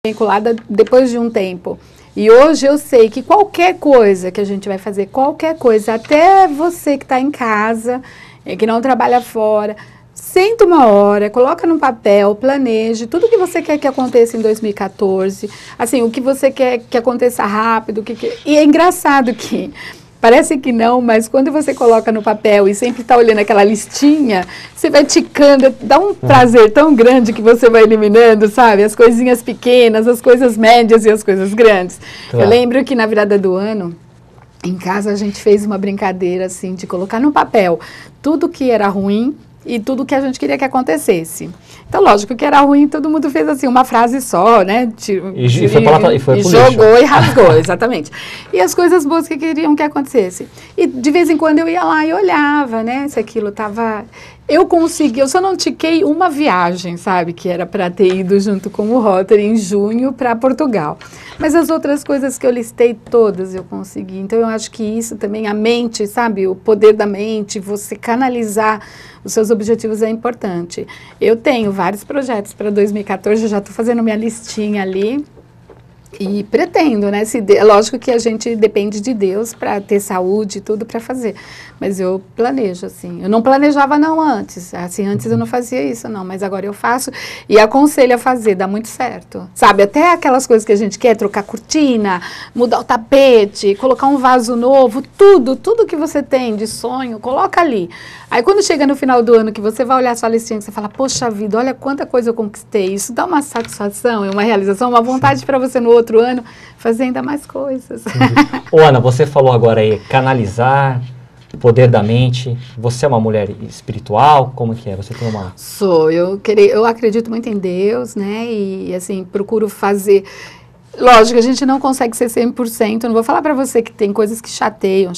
vinculada depois de um tempo. E hoje eu sei que qualquer coisa que a gente vai fazer, qualquer coisa, até você que está em casa, que não trabalha fora, senta uma hora, coloca num papel, planeje tudo que você quer que aconteça em 2014, assim, o que você quer que aconteça rápido, e é engraçado que... Parece que não, mas quando você coloca no papel e sempre está olhando aquela listinha, você vai ticando, dá um prazer tão grande que você vai eliminando, sabe? As coisinhas pequenas, as coisas médias e as coisas grandes. Claro. Eu lembro que na virada do ano, em casa a gente fez uma brincadeira assim, de colocar no papel tudo que era ruim e tudo que a gente queria que acontecesse. Então, lógico que era ruim, todo mundo fez assim, uma frase só, né? E foi jogou e rasgou, exatamente. E as coisas boas que queriam que acontecesse. E de vez em quando eu ia lá e olhava, né? Se aquilo estava... Eu só não tiquei uma viagem, sabe? Que era para ter ido junto com o Rotary em junho para Portugal. Mas as outras coisas que eu listei, todas eu consegui. Então, eu acho que isso também, a mente, sabe? O poder da mente, você canalizar os seus objetivos é importante. Eu tenho vários projetos para 2014, eu já estou fazendo minha listinha ali. E pretendo, né? Lógico que a gente depende de Deus para ter saúde e tudo para fazer. Mas eu planejo, assim. Eu não planejava não antes. Assim, antes eu não fazia isso, não. Mas agora eu faço e aconselho a fazer, dá muito certo. Sabe, até aquelas coisas que a gente quer, trocar cortina, mudar o tapete, colocar um vaso novo, tudo que você tem de sonho, coloca ali. Aí quando chega no final do ano que você vai olhar a sua listinha, que você fala, poxa vida, olha quanta coisa eu conquistei. Isso dá uma satisfação, uma realização, uma vontade para você no outro ano fazer ainda mais coisas. Ô, Ana, você falou agora aí, canalizar, poder da mente. Você é uma mulher espiritual? Como que é? Você tem uma... Sou, eu acredito muito em Deus, né? E assim, procuro fazer... Lógico, a gente não consegue ser 100%, eu não vou falar para você que tem coisas que chateiam,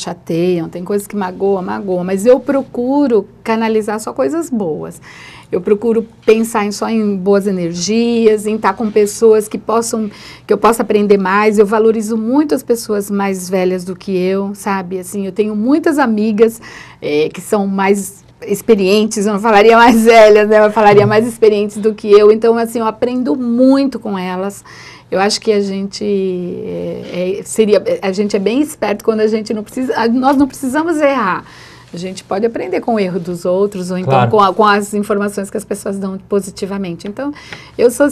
tem coisas que magoam, mas eu procuro canalizar só coisas boas. Eu procuro pensar só em boas energias, em estar com pessoas que eu possa aprender mais. Eu valorizo muito as pessoas mais velhas do que eu, sabe? Assim, eu tenho muitas amigas que são mais experientes, eu não falaria mais velhas, né? Eu falaria mais experientes do que eu. Então, assim, eu aprendo muito com elas. Eu acho que a gente é bem esperto quando a gente não precisa, nós não precisamos errar. A gente pode aprender com o erro dos outros, ou então com as informações que as pessoas dão positivamente. Então, eu sou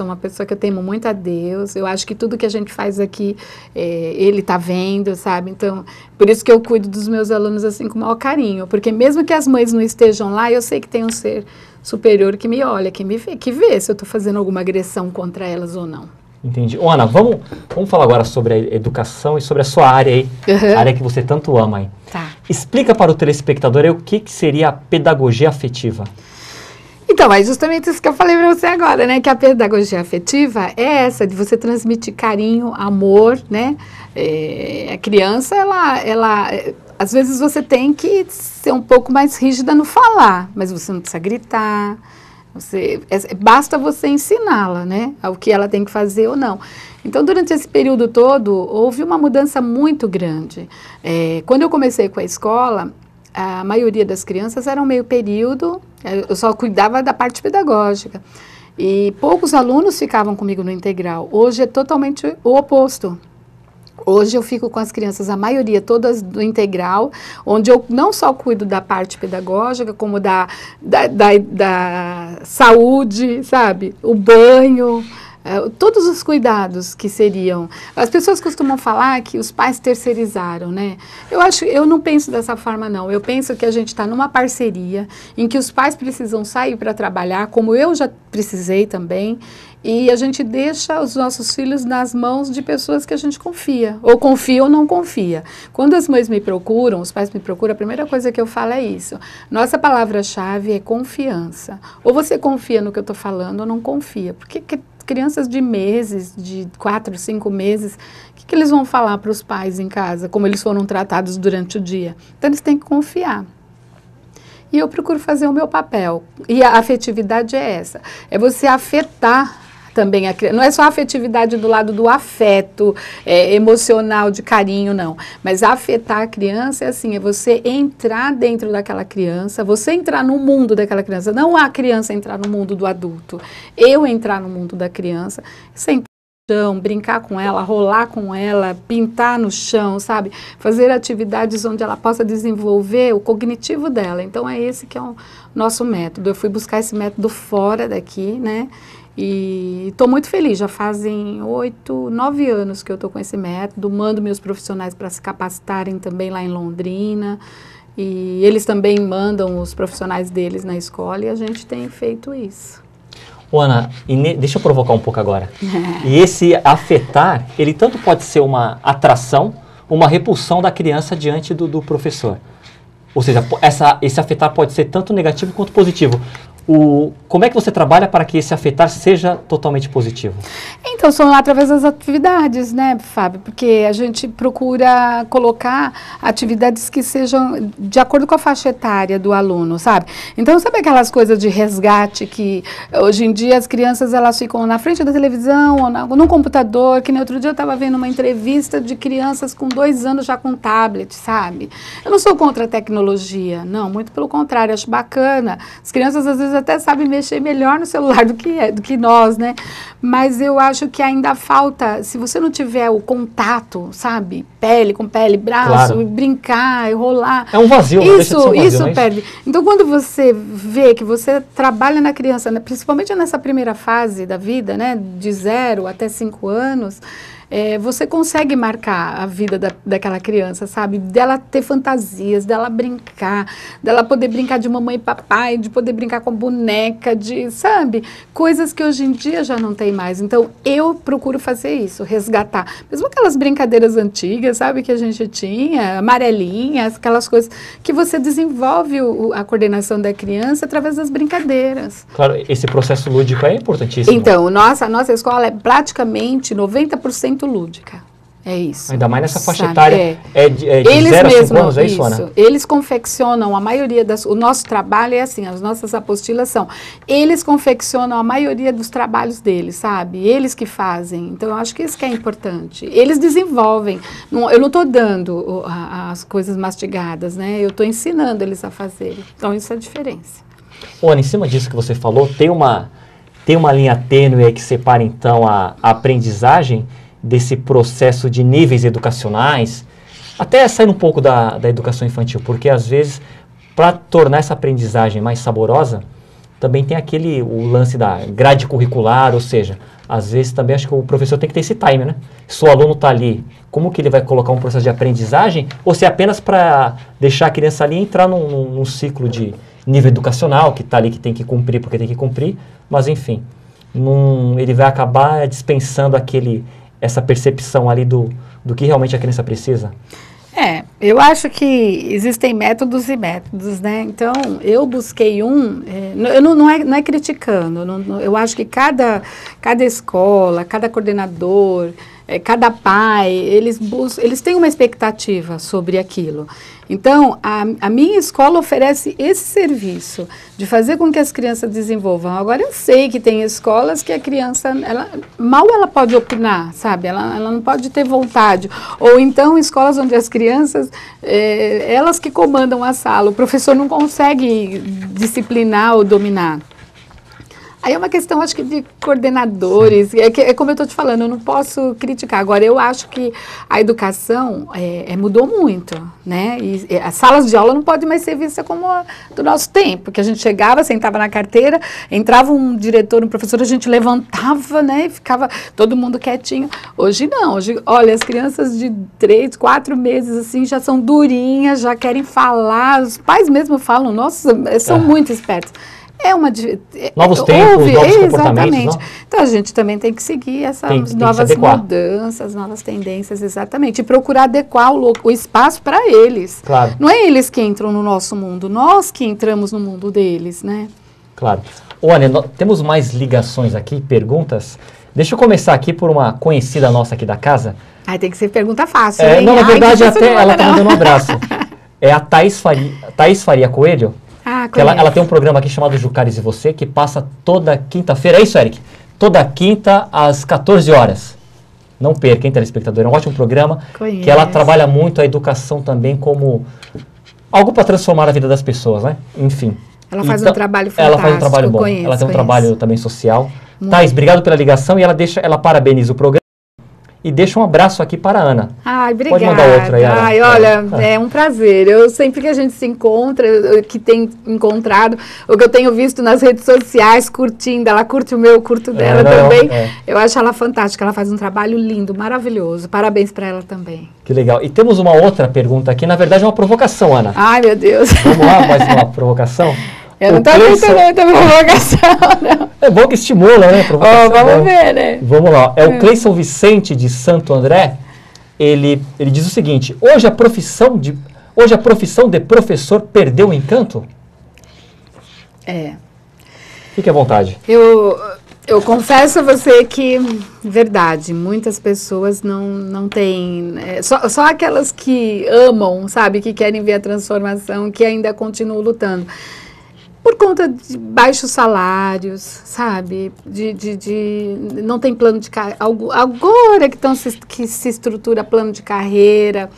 uma pessoa que eu temo muito a Deus, eu acho que tudo que a gente faz aqui, Ele está vendo, sabe? Então, por isso que eu cuido dos meus alunos assim com o maior carinho, porque mesmo que as mães não estejam lá, eu sei que tem um ser superior que me olha, que me vê, que vê se eu estou fazendo alguma agressão contra elas ou não. Entendi. Ô, Ana, vamos falar agora sobre a educação e sobre a sua área aí, a área que você tanto ama aí. Tá. Explica para o telespectador aí o que seria a pedagogia afetiva. Então, é justamente isso que eu falei para você agora, né? Que a pedagogia afetiva é essa, de você transmitir carinho, amor, né? A criança, ela às vezes você tem que ser um pouco mais rígida no falar, mas você não precisa gritar. Basta você ensiná-la, né, ao que ela tem que fazer ou não. Então, durante esse período todo, houve uma mudança muito grande. Quando eu comecei com a escola, a maioria das crianças eram meio período, eu só cuidava da parte pedagógica. E poucos alunos ficavam comigo no integral. Hoje é totalmente o oposto. Hoje eu fico com as crianças, a maioria todas do integral, onde eu não só cuido da parte pedagógica, como da saúde, sabe? O banho, todos os cuidados que seriam. As pessoas costumam falar que os pais terceirizaram, né? Eu não penso dessa forma, não. Eu penso que a gente está numa parceria em que os pais precisam sair para trabalhar, como eu já precisei também, e a gente deixa os nossos filhos nas mãos de pessoas que a gente confia, ou confia ou não confia. Quando as mães me procuram, os pais me procuram, a primeira coisa que eu falo é isso. Nossa palavra-chave é confiança. Ou você confia no que eu estou falando ou não confia. Porque crianças de meses, de 4, 5 meses, o que eles vão falar para os pais em casa, como eles foram tratados durante o dia? Então, eles têm que confiar. E eu procuro fazer o meu papel. E a afetividade é essa. É você afetar também a criança. Não é só a afetividade do lado do afeto emocional, de carinho, não. Mas afetar a criança é assim, é você entrar dentro daquela criança, você entrar no mundo daquela criança. Não a criança entrar no mundo do adulto. Eu entrar no mundo da criança, sentar no chão, brincar com ela, rolar com ela, pintar no chão, sabe? Fazer atividades onde ela possa desenvolver o cognitivo dela. Então, é esse que é o nosso método. Eu fui buscar esse método fora daqui, né? E estou muito feliz, já fazem 8, 9 anos que eu estou com esse método, mando meus profissionais para se capacitarem também lá em Londrina, e eles também mandam os profissionais deles na escola, e a gente tem feito isso. Ô, Ana, deixa eu provocar um pouco agora. E esse afetar, ele tanto pode ser uma atração, uma repulsão da criança diante do professor. Ou seja, esse afetar pode ser tanto negativo quanto positivo. Como é que você trabalha para que esse afetar seja totalmente positivo? Então, são através das atividades, né, Fábio? Porque a gente procura colocar atividades que sejam de acordo com a faixa etária do aluno, sabe? Então, sabe aquelas coisas de resgate que hoje em dia as crianças elas ficam na frente da televisão ou no computador, que no outro dia eu estava vendo uma entrevista de crianças com 2 anos já com tablet, sabe? Eu não sou contra a tecnologia, não, muito pelo contrário, acho bacana. As crianças às vezes até sabem mexer melhor no celular do que nós, né? Mas eu acho que ainda falta, se você não tiver o contato, sabe? Pele com pele, braço, Claro. brincar, rolar. É um vazio, não deixa de ser um vazio, Isso não é perde. Então, quando você vê que você trabalha na criança, né, principalmente nessa primeira fase da vida, né, de 0 até 5 anos, você consegue marcar a vida daquela criança, sabe? Dela ter fantasias, dela brincar, dela poder brincar de mamãe e papai, de poder brincar com boneca, sabe? Coisas que hoje em dia já não tem mais. Então, eu procuro fazer isso, resgatar. Mesmo aquelas brincadeiras antigas, sabe? Que a gente tinha, amarelinhas, aquelas coisas que você desenvolve a coordenação da criança através das brincadeiras. Claro, esse processo lúdico é importantíssimo. Então, a nossa escola é praticamente 90% lúdica. É isso. Ainda mais nessa faixa sabe? etária. De Eles 0 a 5 mesmo, anos, é isso, Ana? Eles confeccionam a maioria o nosso trabalho é assim, as nossas apostilas são, eles confeccionam a maioria dos trabalhos deles, sabe? Eles que fazem. Então, eu acho que isso que é importante. Eles desenvolvem. Eu não estou dando as coisas mastigadas, né? Eu estou ensinando eles a fazerem. Então, isso é a diferença. Ana, em cima disso que você falou, tem uma linha tênue aí que separa, então, a aprendizagem desse processo de níveis educacionais, até saindo um pouco da educação infantil, porque, às vezes, para tornar essa aprendizagem mais saborosa, também tem o lance da grade curricular, ou seja, às vezes também acho que o professor tem que ter esse time, né? Se o aluno está ali, como que ele vai colocar um processo de aprendizagem, ou se é apenas para deixar a criança ali entrar num ciclo de nível educacional, que está ali, que tem que cumprir porque tem que cumprir, mas enfim, ele vai acabar dispensando essa percepção ali do que realmente a criança precisa. Eu acho que existem métodos e métodos, né? Então, eu busquei não é criticando, eu acho que cada escola, cada coordenador, cada pai, eles têm uma expectativa sobre aquilo. Então, a minha escola oferece esse serviço de fazer com que as crianças desenvolvam. Agora, eu sei que tem escolas que a criança, mal ela pode opinar, sabe? Ela não pode ter vontade. Ou então, escolas onde as crianças, elas que comandam a sala, o professor não consegue disciplinar ou dominar. Aí é uma questão, acho que, de coordenadores, é como eu estou te falando, eu não posso criticar. Agora, eu acho que a educação mudou muito, né? E as salas de aula não podem mais ser vistas como a do nosso tempo, que a gente chegava, sentava na carteira, entrava um diretor, um professor, a gente levantava, né? E ficava todo mundo quietinho. Hoje não, hoje, olha, as crianças de 3, 4 meses, assim, já são durinhas, já querem falar, os pais mesmo falam, nossa, são muito espertos. Novos tempos, novos comportamentos. Exatamente. Não? Então, a gente também tem que seguir essas tem novas mudanças, novas tendências, exatamente. E procurar adequar o espaço para eles. Claro. Não é eles que entram no nosso mundo, nós que entramos no mundo deles, né? Claro. Olha, temos mais ligações aqui, perguntas. Deixa eu começar aqui por uma conhecida nossa aqui da casa. Tem que ser pergunta fácil, hein? Não, na verdade, até ela está mandando um abraço. É a Thaís Faria Coelho. Que ela tem um programa aqui chamado Jucares e Você, que passa toda quinta-feira. É isso, Eric? Toda quinta, às 14 horas. Não perca, hein, telespectador? É um ótimo programa. Conheço. Que ela trabalha muito a educação também como algo para transformar a vida das pessoas, né? Enfim. Ela faz um trabalho fantástico. Ela faz um trabalho bom. Ela tem um trabalho também social. Thaís, obrigado pela ligação. E ela parabeniza o programa. E deixa um abraço aqui para a Ana. Obrigada. Pode mandar outra aí, Ana. Olha, é um prazer. Sempre que a gente se encontra, que tem encontrado, o que eu tenho visto nas redes sociais, curtindo, ela curte o meu, eu curto dela também. Eu acho ela fantástica, ela faz um trabalho lindo, maravilhoso. Parabéns para ela também. Que legal. E temos uma outra pergunta aqui, na verdade é uma provocação, Ana. Ai, meu Deus. Vamos lá, mais uma provocação? Eu não estou aguentando muita provocação, não. É bom que estimula, né? Vamos ver, né? Vamos lá. É o Cleison Vicente, de Santo André. Ele diz o seguinte: hoje a profissão de professor perdeu o encanto? Fique à vontade. Eu confesso a você que, verdade, muitas pessoas não têm... Só aquelas que amam, sabe? Que querem ver a transformação, que ainda continuam lutando. Por conta de baixos salários, sabe? Não tem plano de carreira. Agora que se estrutura plano de carreira,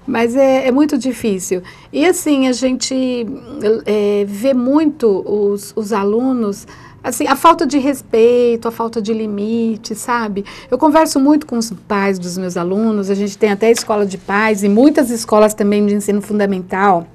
Mas é muito difícil. E assim, a gente vê muito os alunos, assim, a falta de respeito, a falta de limite, sabe? Eu converso muito com os pais dos meus alunos, a gente tem até escola de pais e muitas escolas também de ensino fundamental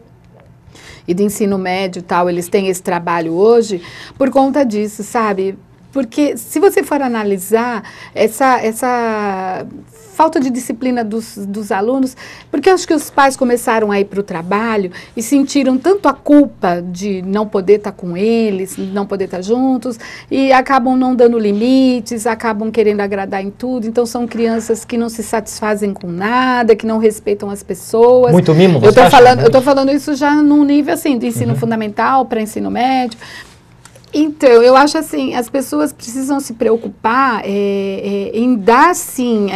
e de ensino médio e tal, eles têm esse trabalho hoje por conta disso, sabe? Porque se você for analisar essa falta de disciplina dos alunos, porque eu acho que os pais começaram a ir para o trabalho e sentiram tanto a culpa de não poder estar com eles, não poder estar juntos, e acabam não dando limites, acabam querendo agradar em tudo. Então são crianças que não se satisfazem com nada, que não respeitam as pessoas. Muito mimo, você acha? Eu estou falando isso já num nível assim, de ensino fundamental para ensino médio. Então, eu acho assim, as pessoas precisam se preocupar em dar, sim,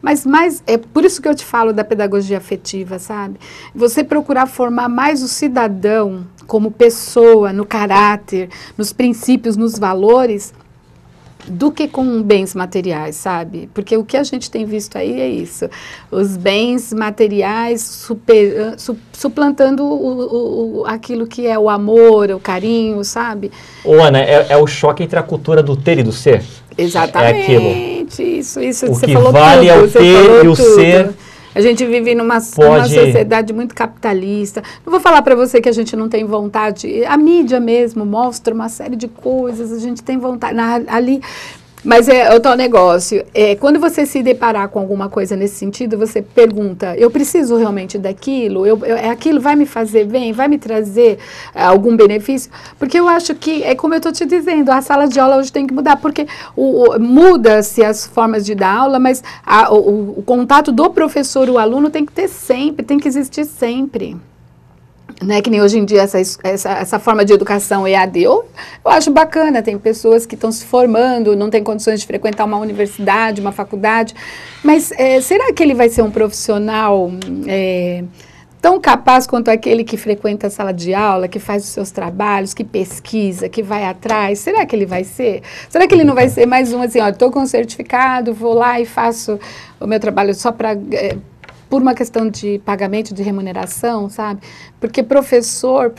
mas mais, é por isso que eu te falo da pedagogia afetiva, sabe? Você procurar formar mais o cidadão como pessoa, no caráter, nos princípios, nos valores, do que com bens materiais, sabe? Porque o que a gente tem visto aí é isso, os bens materiais suplantando aquilo que é o amor, o carinho, sabe? Ô, Ana, é o choque entre a cultura do ter e do ser? Exatamente, é aquilo. isso, o você que falou vale tudo, é o ter e o ser. A gente vive numa sociedade muito capitalista. Não vou falar para você que a gente não tem vontade. A mídia mesmo mostra uma série de coisas, a gente tem vontade ali. Mas é o tal negócio. Quando você se deparar com alguma coisa nesse sentido, você pergunta, eu preciso realmente daquilo? Aquilo vai me fazer bem? Vai me trazer algum benefício? Porque eu acho que, é como eu estou te dizendo, a sala de aula hoje tem que mudar, porque muda-se as formas de dar aula, mas o contato do professor e o aluno tem que ter sempre, tem que existir sempre. Né, que nem hoje em dia essa forma de educação EAD, eu acho bacana, tem pessoas que estão se formando, não têm condições de frequentar uma universidade, uma faculdade, mas será que ele vai ser um profissional tão capaz quanto aquele que frequenta a sala de aula, que faz os seus trabalhos, que pesquisa, que vai atrás? Será que ele vai ser? Será que ele não vai ser mais um assim, ó, estou com certificado, vou lá e faço o meu trabalho só para... por uma questão de pagamento, de remuneração, sabe? Porque professor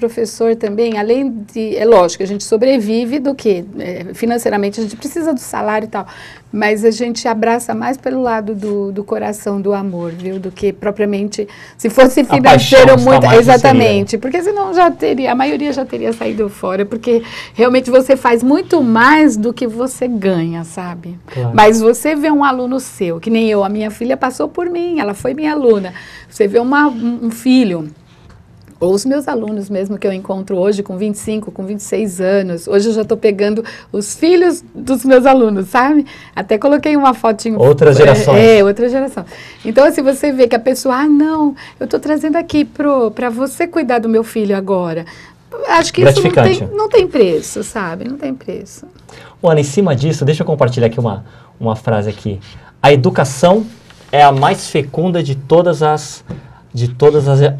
também, além de... É lógico, a gente sobrevive do que? Financeiramente, a gente precisa do salário e tal, mas a gente abraça mais pelo lado do coração, do amor, viu? Do que propriamente, se fosse financeiro muito... Exatamente, porque senão a maioria já teria saído fora, porque realmente você faz muito mais do que você ganha, sabe? Claro. Mas você vê um aluno seu, que nem eu, a minha filha passou por mim, ela foi minha aluna. Você vê um filho, ou os meus alunos mesmo que eu encontro hoje com 25, com 26 anos, hoje eu já estou pegando os filhos dos meus alunos, sabe? Até coloquei uma fotinho. Outras gerações. Outra geração. Então, assim, você vê que a pessoa, não, eu estou trazendo aqui para você cuidar do meu filho agora. Acho que isso não tem preço, sabe? Não tem preço. Ana, em cima disso, deixa eu compartilhar aqui uma frase aqui. A educação é a mais fecunda de todas as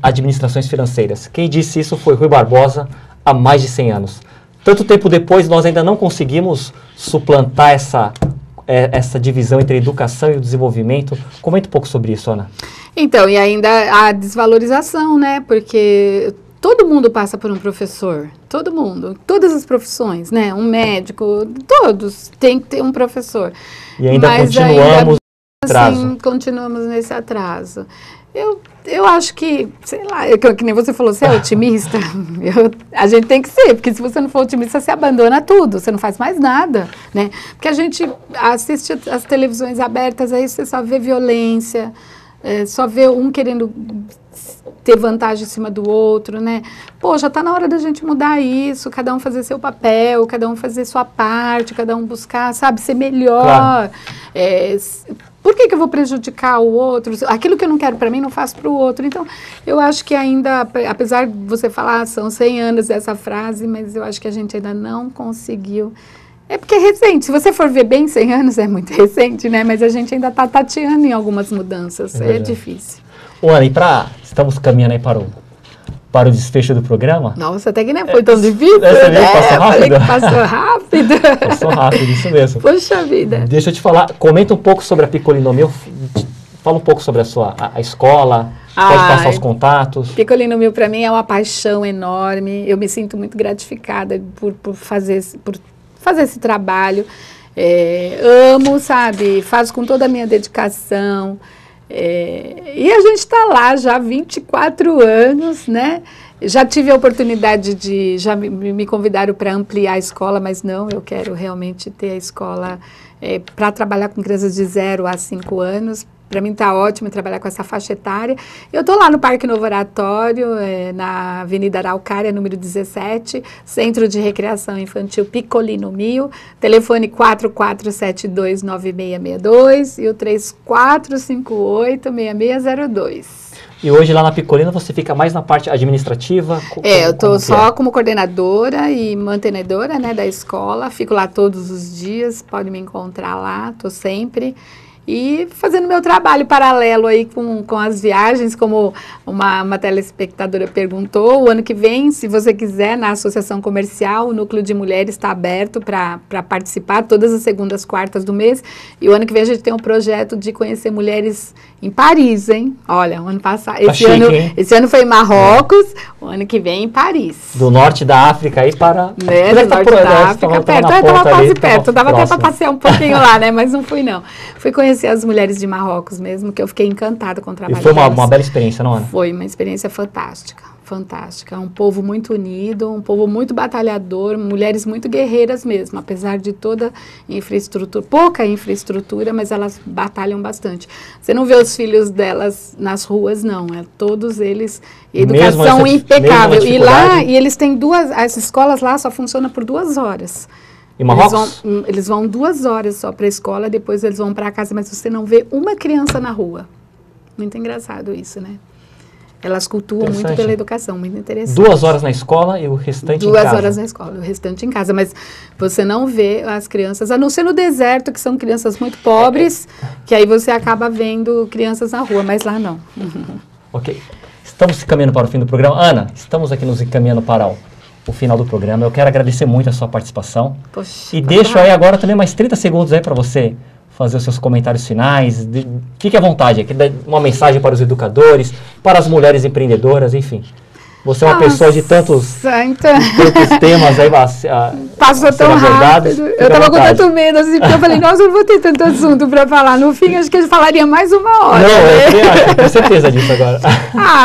administrações financeiras. Quem disse isso foi Rui Barbosa, há mais de 100 anos. Tanto tempo depois, nós ainda não conseguimos suplantar essa divisão entre a educação e o desenvolvimento. Comenta um pouco sobre isso, Ana. Então, e ainda a desvalorização, né? Porque todo mundo passa por um professor, todo mundo, todas as profissões, né? Um médico, todos têm que ter um professor. E ainda continuamos assim, continuamos nesse atraso. Eu acho que, sei lá, que nem você falou, você é otimista? A gente tem que ser, porque se você não for otimista, você abandona tudo, você não faz mais nada, né? Porque a gente assiste as televisões abertas, aí você só vê violência, só vê um querendo ter vantagem em cima do outro, né? Pô, já está na hora da gente mudar isso, cada um fazer seu papel, cada um fazer sua parte, cada um buscar, sabe, ser melhor. Claro. Por que eu vou prejudicar o outro? Aquilo que eu não quero para mim, não faço para o outro. Então, eu acho que ainda, apesar de você falar, são 100 anos essa frase, mas eu acho que a gente ainda não conseguiu. É porque é recente. Se você for ver bem, 100 anos é muito recente, né? Mas a gente ainda está tateando em algumas mudanças. É difícil. Ana, estamos caminhando aí para o desfecho do programa. Nossa, até que nem foi tão difícil, Passou rápido? Passou rápido. Passou rápido, isso mesmo. Poxa vida. Deixa eu te falar, comenta um pouco sobre a Piccolinomia, fala um pouco sobre a escola. Pode passar os contatos. Picolino Mil para mim é uma paixão enorme. Eu me sinto muito gratificada por fazer esse trabalho. Amo, sabe? Faço com toda a minha dedicação. E a gente está lá já há 24 anos, né? Já tive a oportunidade já me convidaram para ampliar a escola, mas não, eu quero realmente ter a escola para trabalhar com crianças de 0 a 5 anos. Para mim está ótimo trabalhar com essa faixa etária. Eu estou lá no Parque Novo Oratório, na Avenida Araucária, número 17, Centro de Recreação Infantil Picolino Mil, telefone 44729662 e o 34586602. E hoje lá na Picolino você fica mais na parte administrativa? Eu estou só como coordenadora e mantenedora, né, da escola, fico lá todos os dias, pode me encontrar lá, estou sempre. E fazendo meu trabalho paralelo aí com as viagens, como uma telespectadora perguntou, o ano que vem, se você quiser, na Associação Comercial, o Núcleo de Mulheres está aberto para participar todas as segundas, quartas do mês. E o ano que vem a gente tem um projeto de conhecer mulheres em Paris, hein? Olha, o ano passado, esse ano foi em Marrocos, o ano que vem em Paris. Do norte da África aí para... Do norte da África, perto. Eu estava quase perto, dava até para passear um pouquinho lá, né? Mas não fui, não. Fui conhecer as mulheres de Marrocos mesmo, que eu fiquei encantada com o trabalho delas. E foi uma bela experiência, não, Ana? Foi uma experiência fantástica, fantástica. Um povo muito unido, um povo muito batalhador, mulheres muito guerreiras mesmo, apesar de toda infraestrutura, pouca infraestrutura, mas elas batalham bastante. Você não vê os filhos delas nas ruas, não, todos eles, educação impecável. E eles têm as escolas lá só funcionam por 2 horas. Em Marrocos? Eles vão 2 horas só para a escola, depois eles vão para casa, mas você não vê uma criança na rua. Muito engraçado isso, né? Elas cultuam muito pela educação, muito interessante. 2 horas na escola e o restante em casa? 2 horas na escola, o restante em casa, mas você não vê as crianças, a não ser no deserto, que são crianças muito pobres, que aí você acaba vendo crianças na rua, mas lá não. Ok. Estamos caminhando para o fim do programa. Ana, estamos aqui nos encaminhando para o final do programa. Eu quero agradecer muito a sua participação. Poxa, e deixo aí agora também mais 30 segundos aí para você fazer os seus comentários finais. Fique à vontade aqui, dê uma mensagem para os educadores, para as mulheres empreendedoras, enfim. Você é uma pessoa de tantos temas aí passou tão rápido. Eu estava com tanto medo, assim, porque eu falei, nossa, eu não vou ter tanto assunto para falar. No fim, acho que eu falaria mais 1 hora. Não, eu tenho certeza disso agora.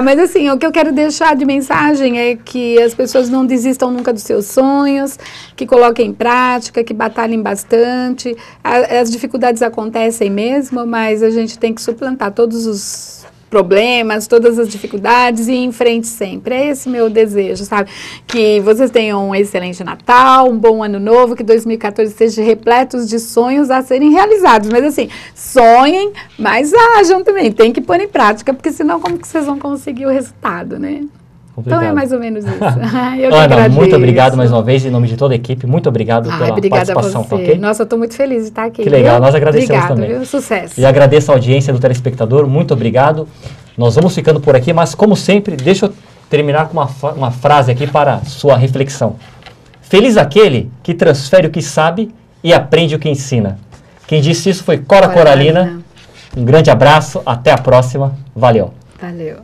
Mas assim, o que eu quero deixar de mensagem é que as pessoas não desistam nunca dos seus sonhos, que coloquem em prática, que batalhem bastante. As dificuldades acontecem mesmo, mas a gente tem que suplantar todos os problemas, todas as dificuldades e ir em frente sempre. É esse meu desejo, sabe? Que vocês tenham um excelente Natal, um bom ano novo, que 2014 seja repleto de sonhos a serem realizados. Mas assim, sonhem, mas ajam também. Tem que pôr em prática, porque senão como que vocês vão conseguir o resultado, né? Complicado. Então é mais ou menos isso. Eu que Ana, agradeço. Muito obrigado mais uma vez, em nome de toda a equipe. Muito obrigado pela participação. Obrigada a você. Nossa, eu estou muito feliz de estar aqui. Que legal, nós agradecemos também. Viu? Sucesso. E agradeço a audiência do telespectador, muito obrigado. Nós vamos ficando por aqui, mas como sempre, deixa eu terminar com uma frase aqui para sua reflexão. Feliz aquele que transfere o que sabe e aprende o que ensina. Quem disse isso foi Cora Coralina. Um grande abraço, até a próxima. Valeu. Valeu.